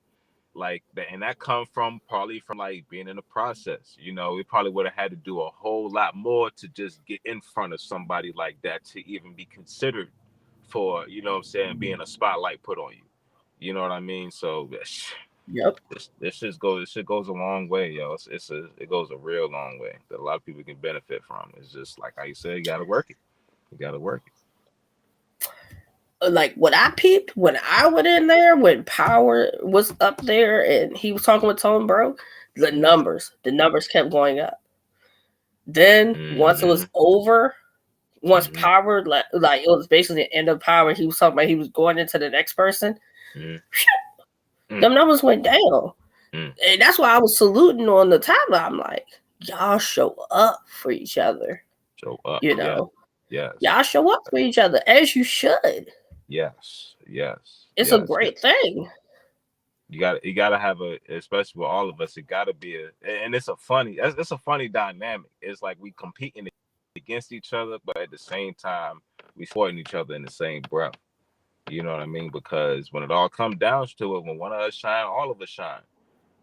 that, and that come from probably from like being in the process. We probably would have had to do a whole lot more to just get in front of somebody like that to even be considered for, what I'm saying, being a spotlight put on you. You know what I mean? So Yep. this shit goes a long way, yo. It goes a real long way that a lot of people can benefit from. It's just like how you said, you gotta work it. You gotta work it. Like what I peeped when I went in there when Power was up there and he was talking with Tone Bro, Mm-hmm. the numbers kept going up. Then once it Mm-hmm. was over, once Mm-hmm. Power like it was basically the end of Power, he was talking about he was going into the next person. Mm-hmm. Them numbers went down, Mm-hmm. and that's why I was saluting on the timeline. I'm like, y'all show up for each other, Show up. you Yeah. know. Yes. Y'all show up for each other as you should. Yes. Yes. It's a Yes. great thing. You gotta have especially with all of us, it gotta be and it's a funny dynamic. It's like we competing against each other, but at the same time we supporting each other in the same breath. You know what I mean? Because when it all comes down to it, when one of us shine, all of us shine.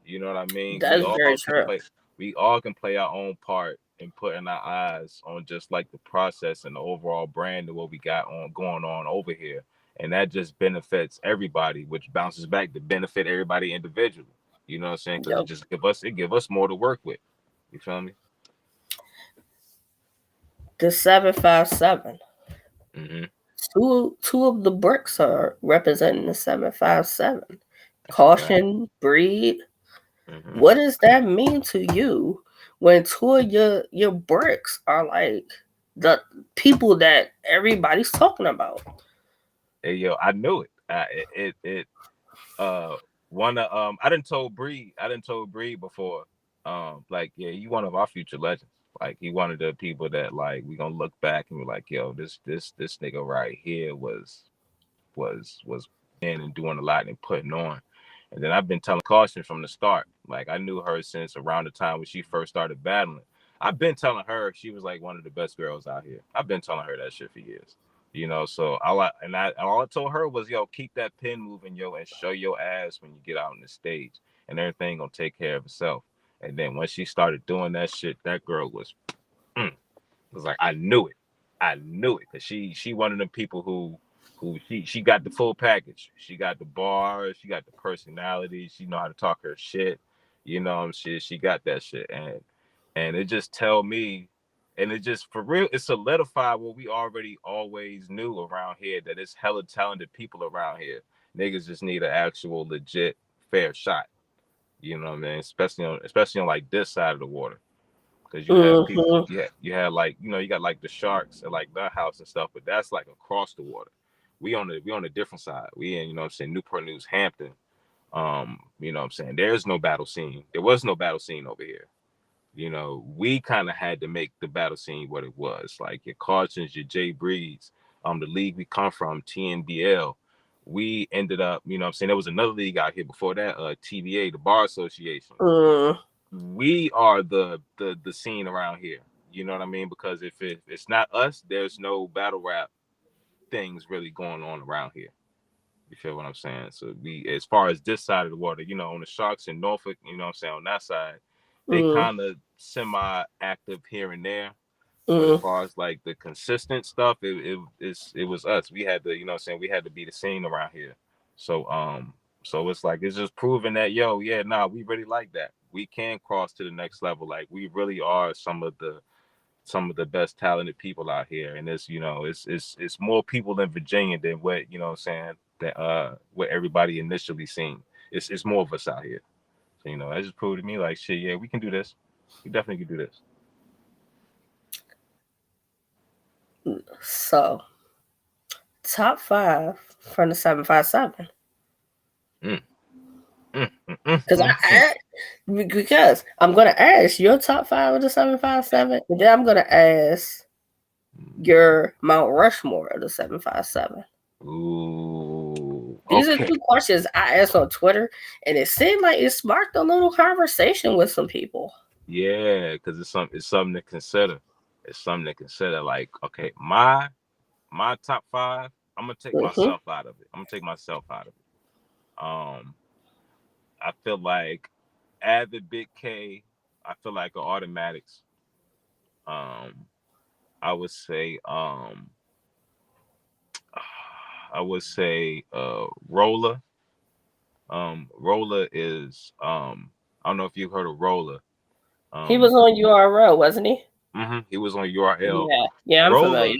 You know what I mean? That's very true. We all can play our own part in putting our eyes on just like the process and the overall brand of what we got on going on over here. And that just benefits everybody, which bounces back to benefit everybody individually. You know what I'm saying? Because Yep. it give us more to work with. You feel me? The 757. Mm-hmm. Two of the bricks are representing the 757. That's a fact. Caution, breed. Mm-hmm. What does that mean to you when two of your bricks are like the people that everybody's talking about? Hey yo, I knew it. Uh one I didn't told Bree before, like, yeah, he one of our future legends. Like, he one of the people that, like, we gonna look back and be like, yo, this nigga right here was in and doing a lot and putting on. And then I've been telling Caution from the start. Like, I knew her since around the time when she first started battling. I've been telling her she was like one of the best girls out here. I've been telling her that shit for years. So all I told her was, yo, keep that pen moving, yo, and show your ass when you get out on the stage, and everything gonna take care of itself. And then when she started doing that shit, that girl mm, was like, I knew it, because she one of them people who she got the full package. She got the bars, she got the personality, she know how to talk her shit. She got that shit, and it just tell me, and it just for real, it solidified what we already always knew around here, that it's hella talented people around here. Niggas just need an actual legit fair shot. You know what I mean? Especially on like this side of the water, because you have people, Mm-hmm. you had like, you got like the Sharks and like the house and stuff, but that's like across the water. We on a different side. We in, you know what I'm saying, Newport News, Hampton. You know what I'm saying? There's no battle scene. There was no battle scene over here. You know, we kind of had to make the battle scene what it was. Like your Carsons, your Jay Breeds, the league we come from, TNBL. We ended up, you know what I'm saying? There was another league out here before that, TBA, the Bar Association. We are the scene around here. You know what I mean? Because if it's not us, there's no battle rap things really going on around here. You feel what I'm saying? So we, as far as this side of the water, you know, on the Sharks in Norfolk, you know what I'm saying, on that side, they kind of semi-active here and there. But as far as like the consistent stuff, it was us. We had to, you know what I'm saying, we had to be the scene around here. So it's like it's just proving that, yo, yeah, nah, we really like that. We can cross to the next level. Like we really are some of the best talented people out here. And it's, you know, it's more people in Virginia than what, you know what I'm saying, that what everybody initially seen. It's more of us out here. So, you know, that just proved to me like shit, yeah, we can do this. We definitely can do this. So, top 5 from the 757. Because because I'm gonna ask your top 5 of the 757, and then I'm gonna ask your Mount Rushmore of the 757. Ooh, These are okay. 2 questions I asked on Twitter, and it seemed like it sparked a little conversation with some people. Yeah, because it's something to consider. It's something to consider. Like, okay, my top 5, I'm gonna take myself out of it. I'm gonna take myself out of it. I feel like Avid Big K, I feel like an automatics. Um, I would say I would say Roller. Roller is I don't know if you've heard of Roller. He was on URL, wasn't he? He was on URL. Yeah, I'm Roller, familiar.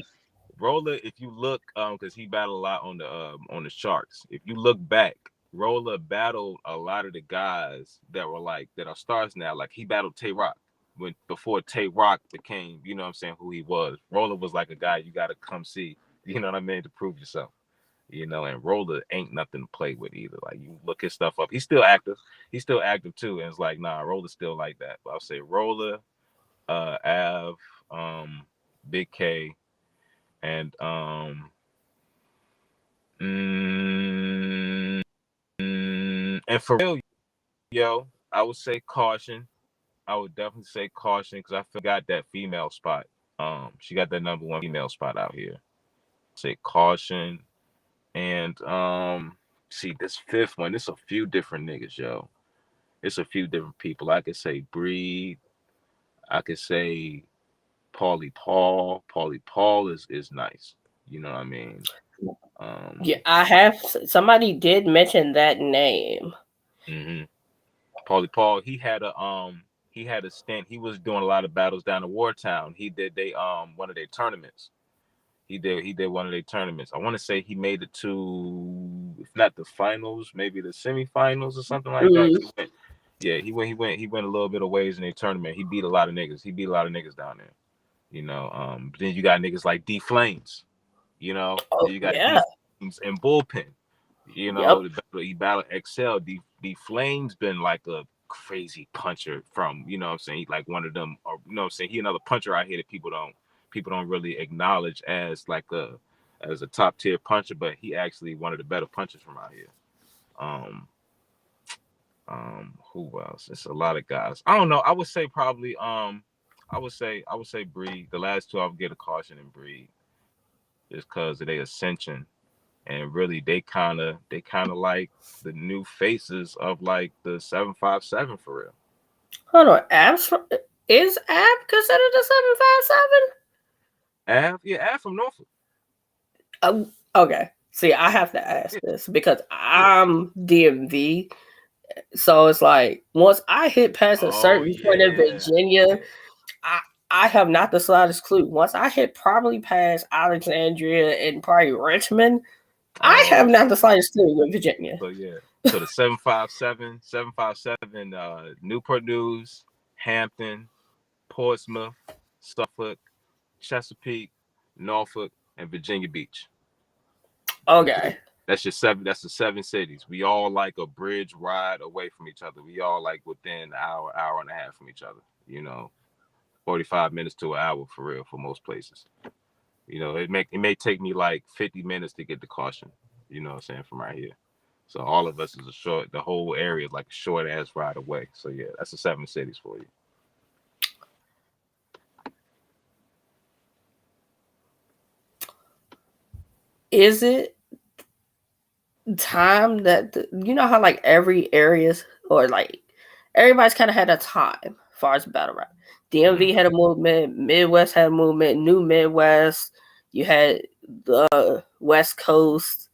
Roller. If you look, because he battled a lot on the Sharks. If you look back, Roller battled a lot of the guys that were like that are stars now. Like he battled Tay Rock when before Tay Rock became, you know what I'm saying, who he was. Roller was like a guy you got to come see. You know what I mean, to prove yourself. You know, and Roller ain't nothing to play with either. Like you look his stuff up, he's still active. He's still active too, and it's like, nah, Roller's still like that. But I'll say Roller, Av, Big K, and and for real, yo, I would say Caution. I would definitely say Caution because I feel got that female spot. She got that number 1 female spot out here. Say Caution. And see this 5th one, it's a few different niggas, yo. It's a few different people. I could say Breed. I could say Paulie Paul. Paulie Paul is nice. You know what I mean? Yeah, I have. Somebody did mention that name. Paulie Paul. He had a stint. He was doing a lot of battles down in Wartown. He did one of their tournaments. He did one of their tournaments. I want to say he made it to, if not the finals, maybe the semifinals or something like that. He went a little bit of ways in a tournament. He beat a lot of niggas. He beat a lot of niggas down there. You know, then you got niggas like D Flames. You know, then you got D Flames and Bullpen. You know, he battled XL. D Flames been like a crazy puncher from, you know what I'm saying, he like one of them, or you know what I'm saying, he another puncher out here that people don't really acknowledge as like a top tier puncher, but he actually one of the better punchers from out here. Who else? It's a lot of guys. I don't know. I would say probably I would say Breed. The last 2 I would get a Caution and Breed just because of their ascension. And really they kind of like the new faces of like the 757 for real. Hold on, is Ab considered a 757? Av from Norfolk. Okay. See, I have to ask this because I'm DMV. So it's like once I hit past a certain point in Virginia, I have not the slightest clue. Once I hit probably past Alexandria and probably Richmond, I have not the slightest clue with Virginia. So yeah. So the 757, Newport News, Hampton, Portsmouth, Suffolk, Chesapeake, Norfolk, and Virginia Beach. Okay. That's your seven. That's the 7 cities. We all like a bridge ride away from each other. We all like within an hour, hour and a half from each other. 45 minutes to an hour for real for most places. It may take me like 50 minutes to get to Caution. You know what I'm saying, from right here. So all of us is a short. The whole area is like a short ass ride away. So yeah, that's the 7 cities for you. Is it time that you know how like every areas or like everybody's kind of had a time as far as battle rap. DMV Mm-hmm. had a movement, Midwest had a movement, New Midwest. You had the West Coast.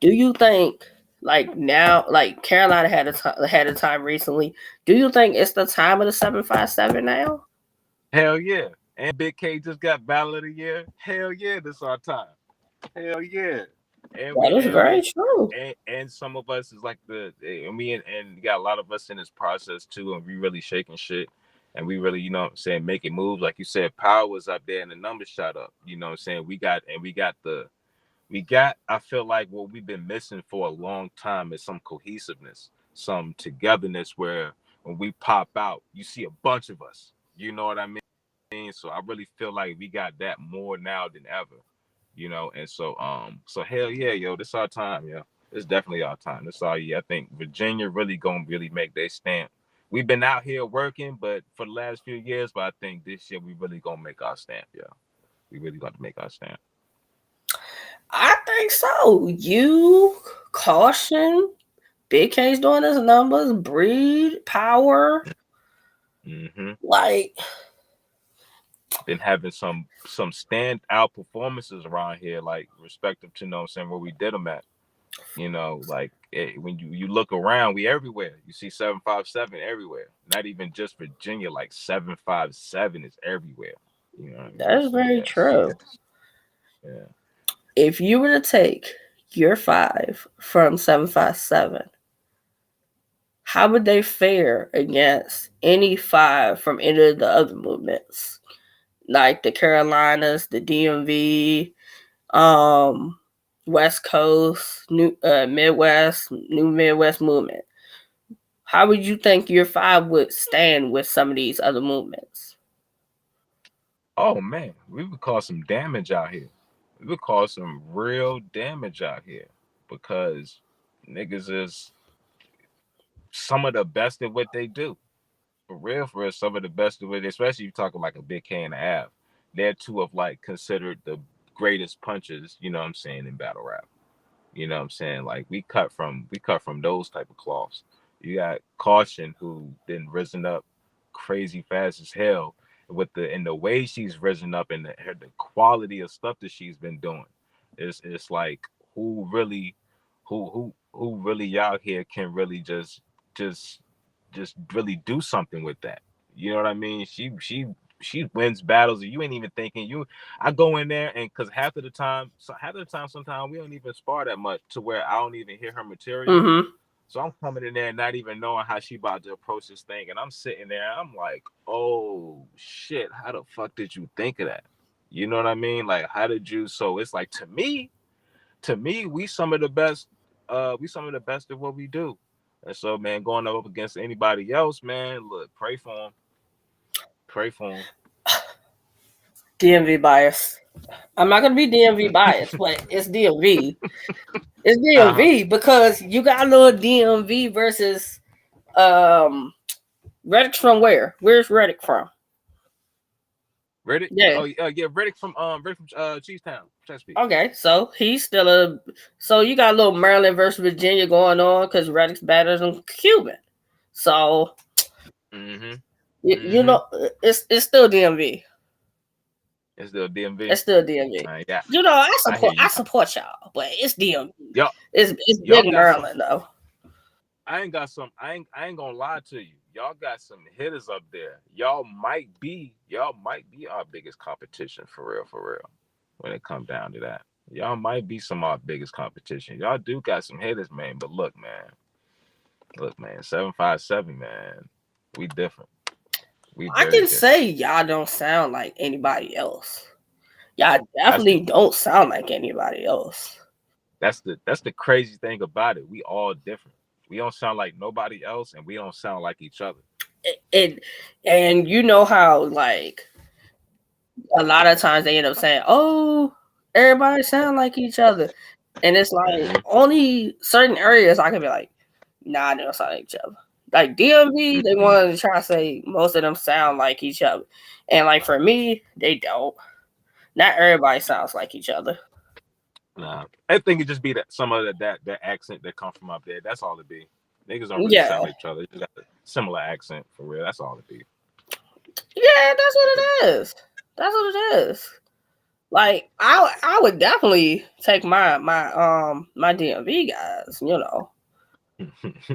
Do you think like now, like Carolina had a time recently? Do you think it's the time of the 757 now? Hell yeah. And Big K just got Battle of the Year. Hell yeah, this our time. Hell yeah. And That we is and very we true. and some of us is like and we and got a lot of us in this process too, and we really shaking shit. And we really, what I'm saying, making moves. Like you said, power was up there and the numbers shot up. You know what I'm saying? I feel like what we've been missing for a long time is some cohesiveness, some togetherness where when we pop out, you see a bunch of us. You know what I mean? So I really feel like we got that more now than ever. And so hell yeah, yo, this our time, yo. It's definitely our time. This our year. I think Virginia really gonna really make their stamp. We've been out here working, but for the last few years, but I think this year we really gonna make our stamp, yo. We really got to make our stamp. I think so. You caution. Big K's doing his numbers. Breed power. Mm-hmm. Like Been having some standout performances around here, like respective to, what I'm saying, where we did them at. Like when you look around, we everywhere. You see 757 everywhere. Not even just Virginia, like 757 is everywhere. You know what I mean? that is So very yes, true. yes, yeah. If you were to take your five from 757, how would they fare against any five from any of the other movements, like the Carolinas, the DMV, um, West Coast, New Midwest movement? How would you think your five would stand with some of these other movements? Oh man, we would cause some damage out here. We would cause some real damage out here because niggas is some of the best at what they do. For real, some of the best of it, especially if you're talking like a Big K and a half. They're two of like considered the greatest punches, you know what I'm saying, in battle rap. You know what I'm saying? Like we cut from those type of cloths. You got Caution who then risen up crazy fast as hell with the way she's risen up and the quality of stuff that she's been doing. It's like who really who really out here can really just just really do something with that. You know what I mean? She wins battles and you ain't even thinking you. I go in there and because half of the time, sometimes we don't even spar that much to where I don't even hear her material. Mm-hmm. So I'm coming in there and not even knowing how she about to approach this thing, and I'm sitting there. I'm like, oh shit, how the fuck did you think of that? You know what I mean? Like, how did you? So it's like to me, we some of the best. We some of the best at what we do. And so, man, going up against anybody else, man, look, pray for them. Pray for DMV bias. I'm not gonna be DMV biased, but it's DMV. It's them. Uh huh. DMV because you got a little DMV versus um Reddick from where? Where's Reddick from? Riddick. Yeah. Oh yeah, Riddick from Cheesetown, Chesapeake. Okay, so he's still a. So you got a little Maryland versus Virginia going on because Reddick's better than Cuban. So Mm-hmm. you Mm-hmm. know it's still DMV. It's still DMV. It's still DMV. Yeah, You know I hear you. I support y'all, but it's DMV. Y'all, It's y'all big got some. Maryland though. I ain't got some. I ain't gonna lie to you. Y'all got some hitters up there. Y'all might be our biggest competition for real, for real. When it comes down to that, y'all might be some of our biggest competition. Y'all do got some hitters, man. But look, man, 757, man. We different. We I very can different. say y'all don't sound like anybody else. Y'all That's definitely don't sound like anybody else. That's the crazy thing about it. We all different. We don't sound like nobody else, and we don't sound like each other. And you know how like a lot of times they end up saying, "Oh, everybody sound like each other," and it's like only certain areas I can be like, "Nah, they don't sound like each other." Like DMV, they want to try to say most of them sound like each other, and like for me, they don't. Not everybody sounds like each other. Nah, I think it just be that some of that accent that come from up there. That's all it be. Niggas don't really Yeah, sound like each other. They just got a similar accent for real. That's all it be. yeah, that's what it is. That's what it is. Like I would definitely take my DMV guys, you know.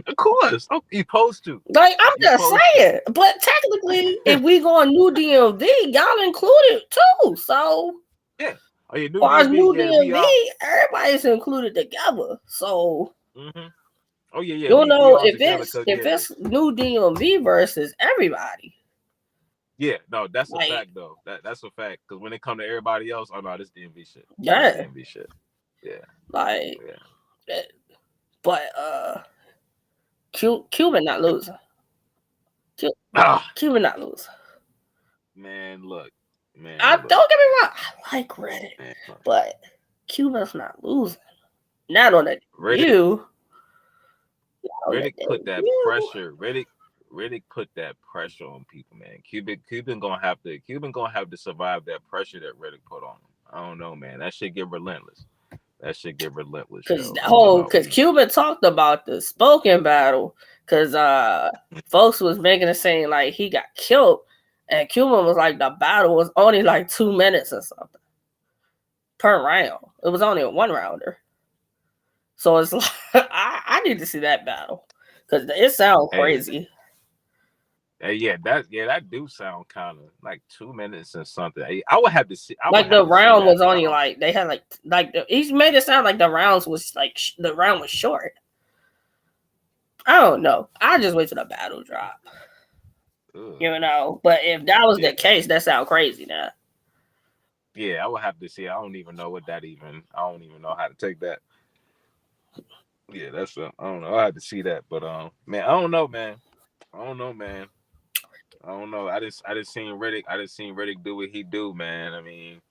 Of course. Oh, you supposed to. Like I'm You just supposed saying, but technically, if we go on new DMV, y'all included too. So yeah. Oh yeah, as new far as DMV. new Yeah, we all. DMV, everybody's included together. So Mm-hmm. Oh yeah, you we know all together because if yeah, it's new DMV versus everybody, yeah. No, that's a like fact though. That's a fact. Because when it come to everybody else, oh no, this DMV shit. This yeah, DMV shit. Yeah, like yeah. but Cuban not losing. Ah, Cuban not losing. man, look, I man, look, don't get me wrong, I like Reddit, man. Look. but Cuban's not losing. Not on the Riddick, you. On the Riddick put that you. pressure. Riddick put that pressure on people, man. Cuban gonna have to survive that pressure that Riddick put on him. I don't know, man. That shit get relentless. That shit get relentless, yo. I don't know. Because Cuban talked about the spoken battle, because folks was making it seem like he got killed, and Cuban was like the battle was only like 2 minutes or something per round. It was only a one rounder, so it's like I need to see that battle because it sounds Hey, crazy. that do sound kind of like 2 minutes and something. I would have to see. I would Like have the to see round that, was but I only don't. like they had he made it sound like the rounds was like the round was short. I don't know. I just wait till the battle drop. Ugh. You know, but if that was Yeah, the case, that sound crazy now. yeah. I would have to see. I don't even know what that even. I don't even know how to take that. Yeah, I don't know. I had to see that, but man, I don't know, man. I don't know, man. I don't know. I just seen Riddick. I just seen Riddick do what he do, man. I mean,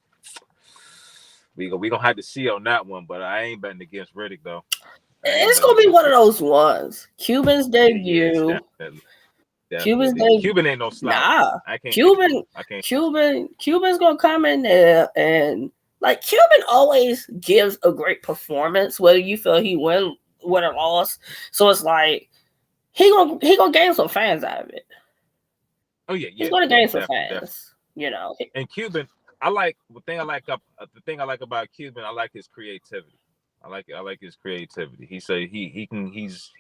we gonna have to see on that one, but I ain't betting against Riddick though. I ain't It's betting gonna be against one of Riddick. those ones. Cuban's Yeah, it's debut. Cuban's definitely. debut. Cuban ain't no slouch. Nah, I can't. Cuban, I can't. Cuban's gonna come in there and like Cuban always gives a great performance, whether you feel he win or lost. So it's like he gonna gain some fans out of it. Oh yeah, He's yeah, gonna yeah, gain some definitely. fans. You know. And Cuban, I like the thing I like about Cuban. I like his creativity. I like his creativity. He say he can he's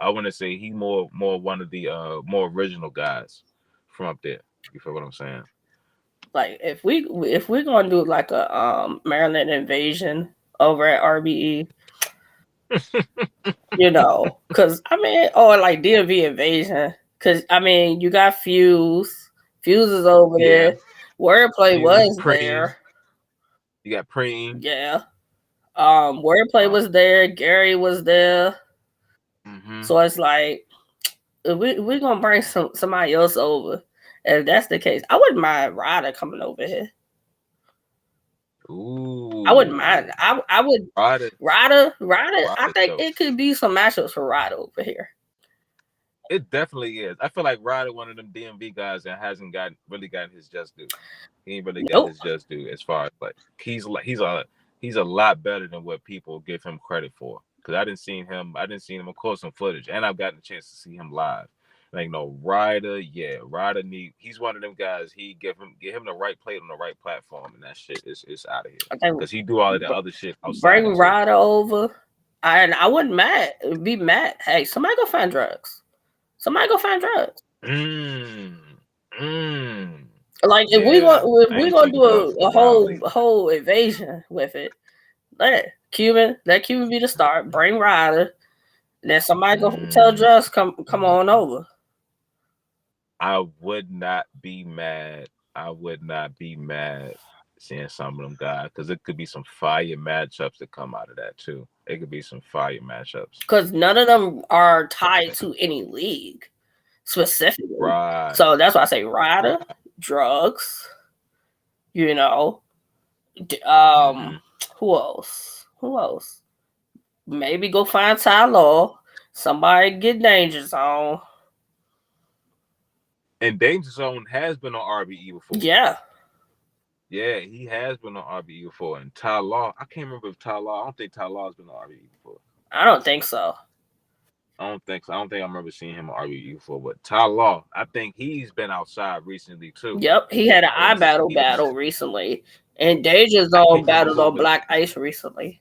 I want to say he more one of the more original guys from up there. You feel what I'm saying? Like if we're gonna do like a Maryland invasion over at RBE, you know, because I mean, or like DMV invasion, because I mean, you got Fuse is over Yeah, there, Wordplay Fuse, was Preem. there, You got Preem. yeah, Wordplay was Um, there, Gary was there, mm-hmm. so it's like if we're gonna bring somebody else over. If that's the case, I wouldn't mind Ryder coming over here. I wouldn't mind. Ooh, I would Ryder, Ryder. I Ryder's think dope. it could be some matchups for Ryder over here. It definitely is. I feel like Ryder one of them DMV guys that hasn't gotten his just due. He ain't really got Nope. his just due as far as like he's a lot better than what people give him credit for. Because I didn't see him of course some footage, and I've gotten a chance to see him live. Like no Ryder, yeah, he's one of them guys. He give him the right plate on the right platform, and that shit is out of here. I think Because he do all of the other shit outside bring it too. Ryder over, and I wouldn't be mad. Hey, somebody go find drugs. Somebody go find drugs. Mm, mm. Like Yeah, if I we ain't gonna seen do drugs in a a while either. whole invasion with it, let Cuban be the start. Bring Ryder. Then somebody go tell Mm, drugs come on over. I would not be mad. I would not be mad seeing some of them guys because it could be some fire matchups that come out of that too. It could be some fire matchups. Because none of them are tied to any league specifically. Right. So that's why I say rider, drugs, you know. Mm-hmm. Who else? Who else? Maybe go find Ty Law. Somebody get Danger Zone. And Danger Zone has been on RBE before. Yeah. Yeah, he has been on RBE before. And Ty Law, I can't remember if Ty Law. I don't think Ty Law has been on RBE before. I don't think so. I don't think so. I don't think I remember seeing him on RBE before. But Ty Law, I think he's been outside recently too. Yep, he had an And battle recently. And Danger I Zone can't remember battled who on it was. Black Ice recently.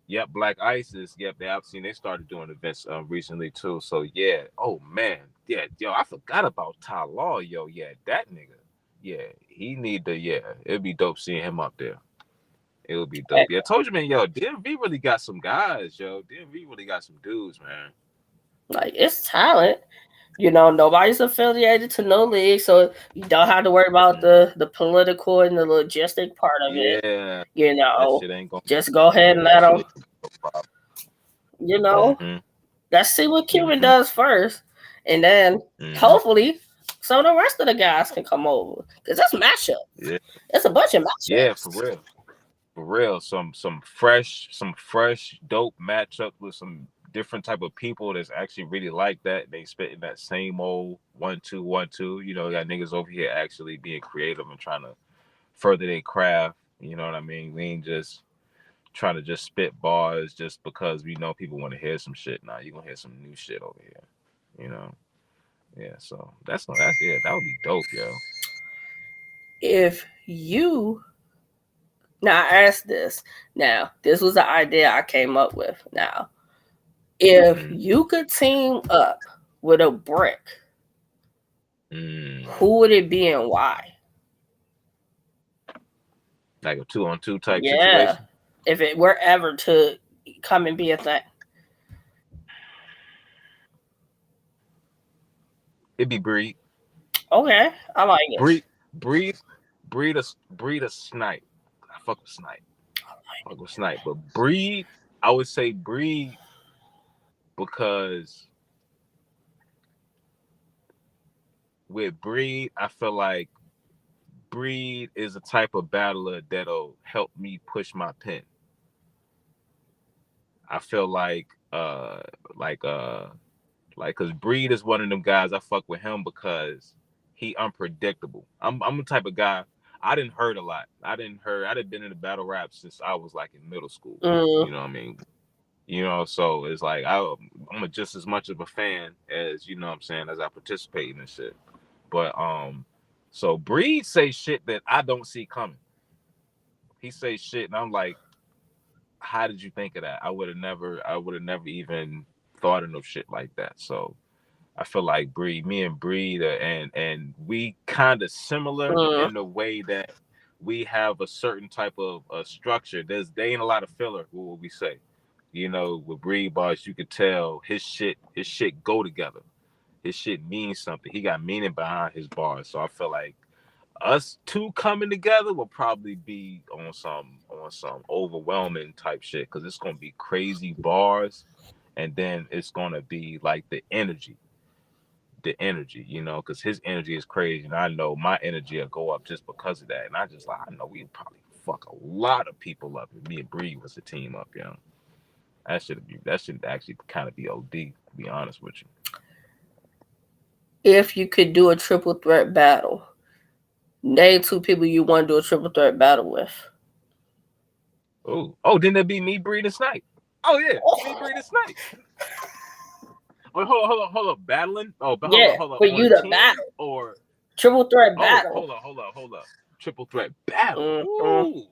Yep, Black Isis. Yep, I've seen they started doing events recently too. So yeah. Oh man. Yeah, yo, I forgot about Ty Law, yo. Yeah, that nigga. Yeah, he need to, yeah. It'd be dope seeing him up there. It would be dope. Yeah, I told you, man, yo, DMV really got some guys, yo. DMV really got some dudes, man. Like, it's talent. You know, nobody's affiliated to no league, so you don't have to worry about the political and the logistic part of it. Yeah. You That know, shit ain't gonna just go ahead and let them. You know, mm-hmm. let's see what Cuban does first, and then hopefully some of the rest of the guys can come over because that's matchup. Yeah, it's a bunch of matchups. Yeah, for real. Some fresh, dope matchups with some different type of people that's actually really like that. They spitting that same old 1-2, 1-2. You know, got niggas over here actually being creative and trying to further their craft. You know what I mean? We ain't just trying to just spit bars just because we know people want to hear some shit. Now you're gonna hear some new shit over here. You know? Yeah, so that's that would be dope, yo. If you now I asked this. Now, this was the idea I came up with. Now, if you could team up with a brick, who would it be and why? Like a 2-on-2 type situation? If it were ever to come and be a thing. It'd be Breed. Okay, I like it. Breed a Snipe. I fuck with Snipe. But Breed, I would say Breed because with Breed, I feel like Breed is a type of battler that'll help me push my pen. I feel like because Breed is one of them guys I fuck with him because he unpredictable. I'm the type of guy I didn't hurt a lot. I didn't been in the battle rap since I was like in middle school. You know what I mean? You know, so it's like I'm just as much of a fan as, you know what I'm saying, as I participate in this shit. But so Breed say shit that I don't see coming. He say shit and I'm like, how did you think of that? I would have never even thought of no shit like that. So I feel like me and Breed, and we kind of similar in the way that we have a certain type of structure. They ain't a lot of filler. What would we say? You know, with Breed bars, you could tell his shit go together. His shit means something. He got meaning behind his bars. So I feel like us two coming together will probably be on some overwhelming type shit because it's gonna be crazy bars, and then it's gonna be like the energy, you know, because his energy is crazy, and I know my energy will go up just because of that. And I know we'd probably fuck a lot of people up if me and Breed was a team up, you know. That should actually kind of be OD, to be honest with you. If you could do a triple threat battle, name two people you want to do a triple threat battle with. Oh, then that'd be me, Breed, and Snipe. Oh yeah, me, Breed, and Snipe. Wait, hold up, battling. Oh, but yeah, hold up. For you to battle or triple threat battle. Hold up. Triple threat battle. Ooh.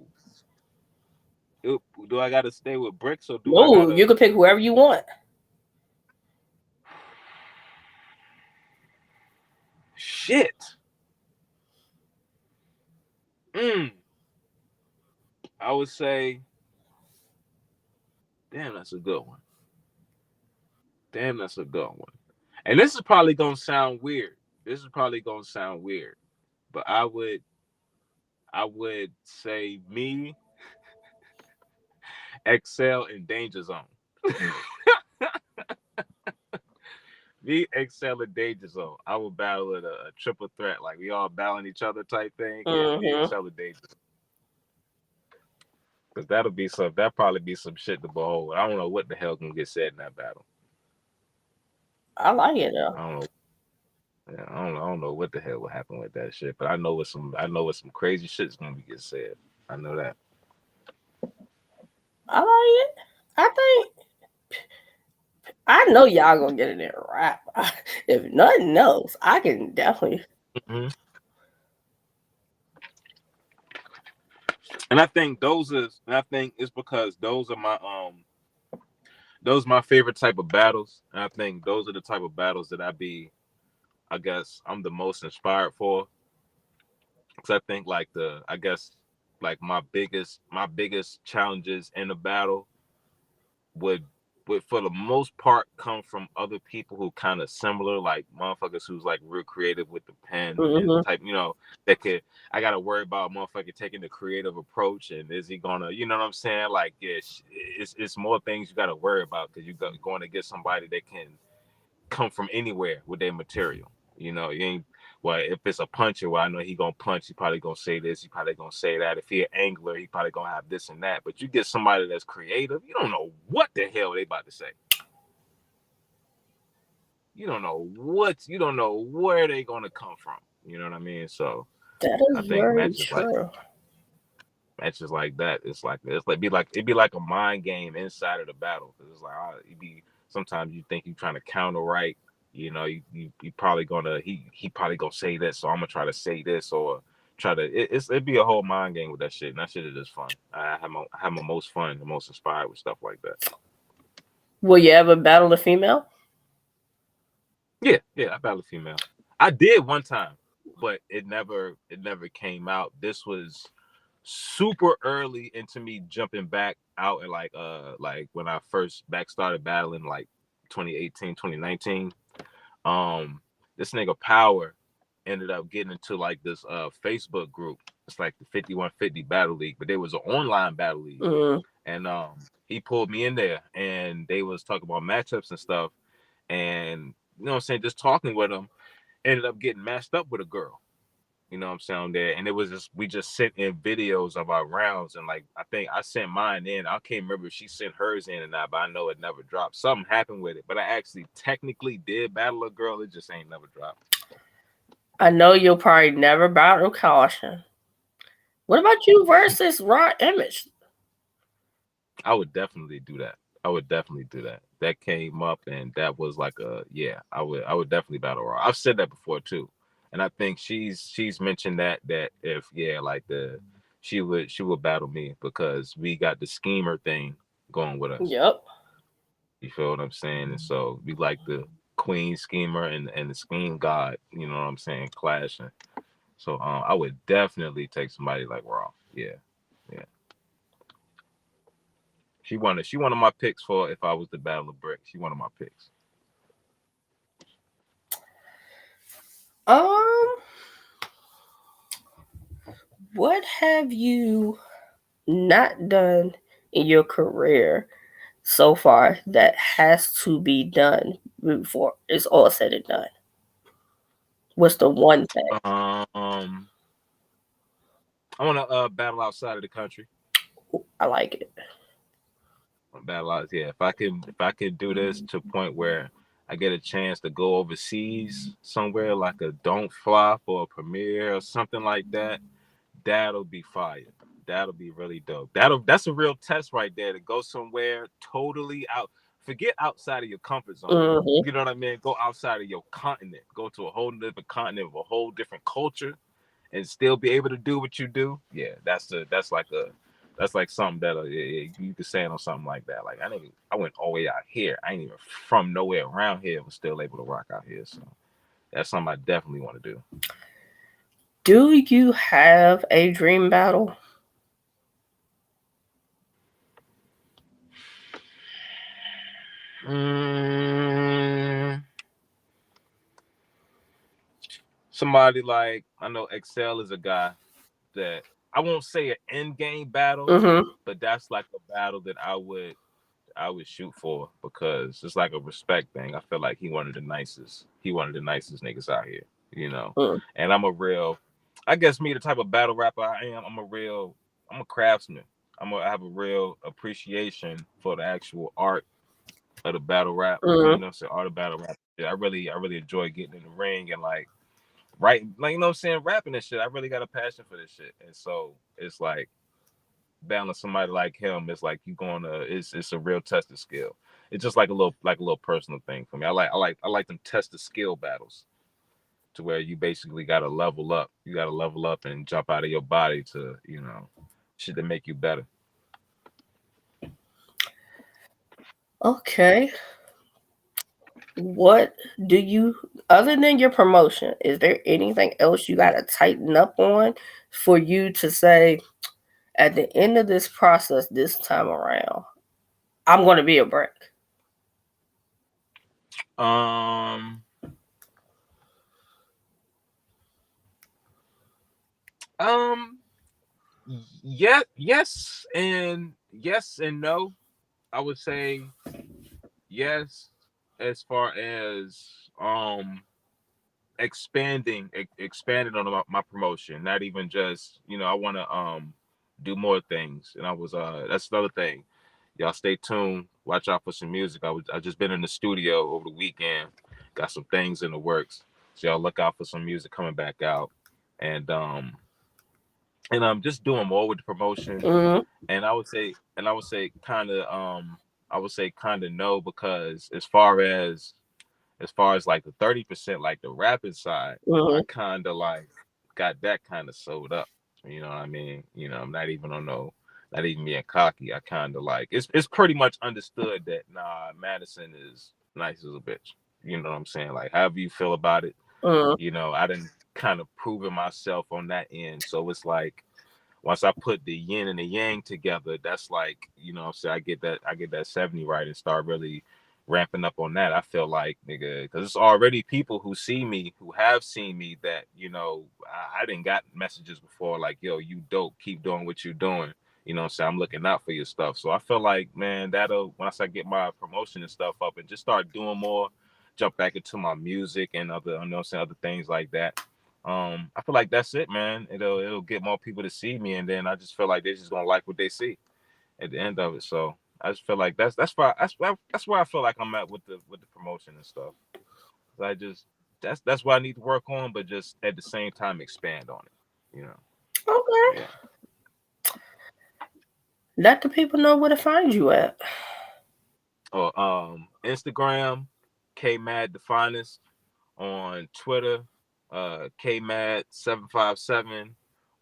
Do I gotta stay with Bricks or do I gotta... You can pick whoever you want. Shit. I would say, damn, that's a good one. And this is probably gonna sound weird. But I I would say me, Excel, and Danger Zone. Me, Excel, and Danger Zone. I would battle it a triple threat, like we all battling each other type thing. Yeah, me, Mm-hmm. Excel, and Danger Zone. Because that'll be some. That probably be some shit to behold. I don't know what the hell gonna get said in that battle. I like it though. I don't know. Yeah, I don't know what the hell will happen with that shit. But I know what some. I know what some crazy shit's gonna be get said. I know that. I like it. I think I know y'all gonna get in there and rap. If nothing else, I can definitely. Hmm. And I think those is. And I think it's because those are my favorite type of battles. And I think those are the type of battles that I guess I'm the most inspired for. Because I think like I guess like my biggest challenges in the battle would for the most part come from other people who kind of similar, like motherfuckers who's like real creative with the pen and Mm-hmm. type, that could. I gotta worry about a motherfucker taking the creative approach, and is he gonna, you know what I'm saying? Like, yeah, it's more things you gotta worry about because going to get somebody that can come from anywhere with their material. You ain't. Well, if it's a puncher, well, I know he gonna punch. He probably gonna say this. He probably gonna say that. If he an angler, he probably gonna have this and that. But you get somebody that's creative, you don't know what the hell they about to say. You don't know where they gonna come from. You know what I mean? So That I is think very matches like true. that. It's like a mind game inside of the battle because it's like it be sometimes you think you're trying to counter right. You probably gonna he probably gonna say this, so I'm gonna try to say this or try to it'd be a whole mind game with that shit. And that shit is just fun. I have my most fun, the most inspired with stuff like that. Will you ever battle a female? Yeah, I battle a female. I did one time, but it never came out. This was super early into me jumping back out and like when I first back started battling like 2018, 2019. This nigga Power ended up getting into like this Facebook group. It's like the 5150 battle league, but there was an online battle league. Mm. And he pulled me in there and they was talking about matchups and stuff. And you know what I'm saying, just talking with him, ended up getting matched up with a girl. You know what I'm saying there, and it was just we just sent in videos of our rounds, and like I think I sent mine in. I can't remember if she sent hers in or not, but I know it never dropped. Something happened with it, but I actually technically did battle a girl. It just ain't never dropped. I know you'll probably never battle Caution. What about you versus Raw Image? I would definitely do that. I would definitely do that. That came up, and that was like yeah. I would definitely battle her. I've said that before too, and I think she's mentioned that if yeah, like she would battle me because we got the schemer thing going with us. Yep. You feel what I'm saying? And so we like the queen schemer and the scheme god. You know what I'm saying? Clashing. So I would definitely take somebody like Raw. Yeah, yeah. She one of my picks for if I was the Battle of Brick. She one of my picks. Um, what have you not done in your career so far that has to be done before it's all said and done? What's the one thing? I want to battle outside of the country. I like it. Battle out, yeah. If I can do this to a point where I get a chance to go overseas somewhere like a Don't Flop or a premiere or something like that, that'll be fire. That'll be really dope. That's a real test right there to go somewhere totally out. Forget outside of your comfort zone. Mm-hmm. You know what I mean? Go outside of your continent. Go to a whole different continent with a whole different culture and still be able to do what you do. Yeah, that's like something that you could say on something like that. Like I went all the way out here. I ain't even from nowhere around here. Was still able to rock out here. So that's something I definitely want to do. Do you have a dream battle? Mm, somebody like I know Excel is a guy that I won't say an end game battle, Mm-hmm. but that's like a battle that I would shoot for because it's like a respect thing. I feel like he one of the nicest niggas out here, you know. Mm. And I'm a real, I guess me the type of battle rapper I am. I'm a craftsman. I have a real appreciation for the actual art of the battle rap. You Mm. know, so art of battle rap. Yeah, I really enjoy getting in the ring and like writing, like you know what I'm saying, rapping and shit. I really got a passion for this shit, and so it's like balance somebody like him. It's like you going to it's a real test of skill. It's just like a little personal thing for me. I like them test the skill battles to where you basically got to level up. You got to level up and jump out of your body to shit to make you better. Okay. What do you, other than your promotion, is there anything else you got to tighten up on for you to say at the end of this process this time around, I'm going to be a brick? Um, um, yeah, yes and no. I would say yes as far as expanding on my promotion, not even just I want to do more things. And that's another thing. Y'all stay tuned, watch out for some music. I just been in the studio over the weekend, got some things in the works, so y'all look out for some music coming back out. And um and I'm just doing more with the promotion. Mm-hmm. And I would say kind of no, because as far as like the 30%, like the rapping side, I Mm-hmm. kind of like got that kind of sewed up. You know what I mean? I'm not even on no, not even being cocky. I kind of like it's pretty much understood that nah, Madison is nice as a bitch. You know what I'm saying? Like however you feel about it, Mm-hmm. I didn't kind of proven myself on that end. So it's like once I put the yin and the yang together, that's like, what I'm saying, I get that 70 right and start really ramping up on that. I feel like, nigga, because it's already people who have seen me that, I didn't got messages before like, yo, you dope, keep doing what you're doing. You know what I'm saying? I'm looking out for your stuff. So I feel like, man, that'll, once I get my promotion and stuff up and just start doing more, jump back into my music and other, you know what I'm saying, other things like that. I feel like that's it, man. It'll get more people to see me, and then I just feel like they're just gonna like what they see at the end of it. So I just feel like that's where I feel like I'm at with the promotion and stuff. I just that's what I need to work on, but just at the same time expand on it. Okay. Yeah. Let the people know where to find you at. Or Instagram, KMad the finest. On Twitter, KMad757.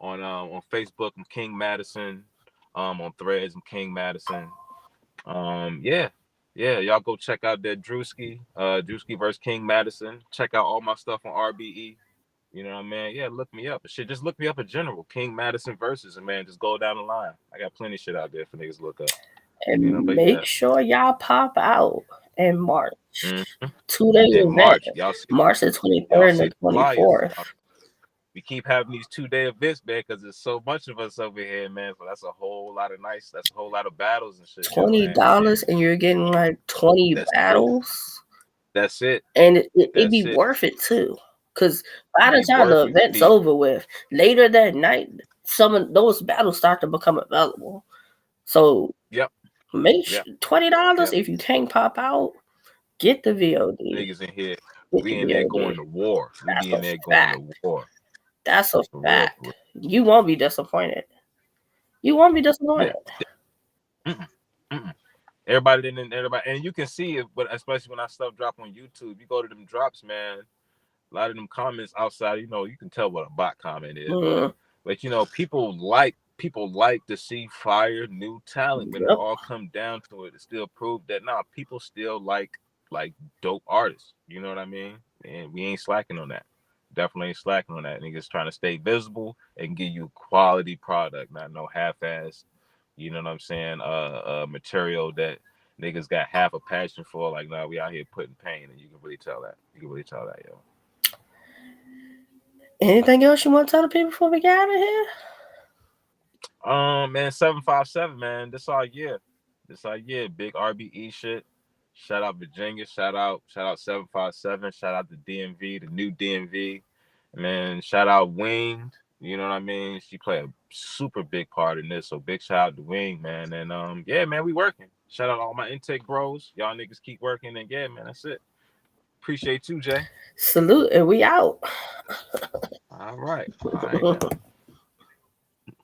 On Facebook, I'm King Madison. On Threads, I'm King Madison. Yeah. Yeah, y'all go check out that Drewski versus King Madison. Check out all my stuff on RBE. You know what I mean? Yeah, look me up. Shit, just look me up in general. King Madison versus, and man, just go down the line. I got plenty of shit out there for niggas to look up. And But yeah. make sure y'all pop out in March. Mm. 2 days In event. March, y'all see March the y'all 23rd and see the the flyers. 24th. We keep having these 2-day events, man, because there's so much of us over here, man. So that's a whole lot of battles and shit, yo, $20 and and you're getting like 20 that's it. battles. That's it. And it That's be it. worth it too. Because by the Be time the worth it. event's Be over with, later that night, some of those battles start to become available. So yep, make yep, $20 yep. if you can't pop out, get the VOD. Niggas in here, Get the we in there going VOD. to war. We That's be a in there going fact. to war That's a for real, for fact. You won't be disappointed. You won't be real. disappointed. Yeah. Mm-mm, mm-mm. Everybody, and you can see it, but especially when I stuff drop on YouTube, you go to them drops, man. A lot of them comments outside, you can tell what a bot comment is, but Mm, people like to see fire new talent. When it yep. all come down to it, it still proved that people still like dope artists. You know what I mean? And we ain't slacking on that. Definitely ain't slacking on that. Niggas trying to stay visible and give you quality product, not no half-ass. You know what I'm saying? Material that niggas got half a passion for. Like, nah, we out here putting pain, and you can really tell that. You can really tell that, yo. Anything else you want to tell the people before we get out of here? Man, 757, man. This our year. This our year. Big RBE shit. Shout out Virginia. Shout out 757. Shout out the DMV, the new DMV. Man, shout out Winged. You know what I mean? She played a super big part in this. So big shout out to Wing, man. And yeah, man, we working. Shout out all my intake bros. Y'all niggas keep working. And yeah, man, that's it. Appreciate you, Jay. Salute, and we out. All right. All right now.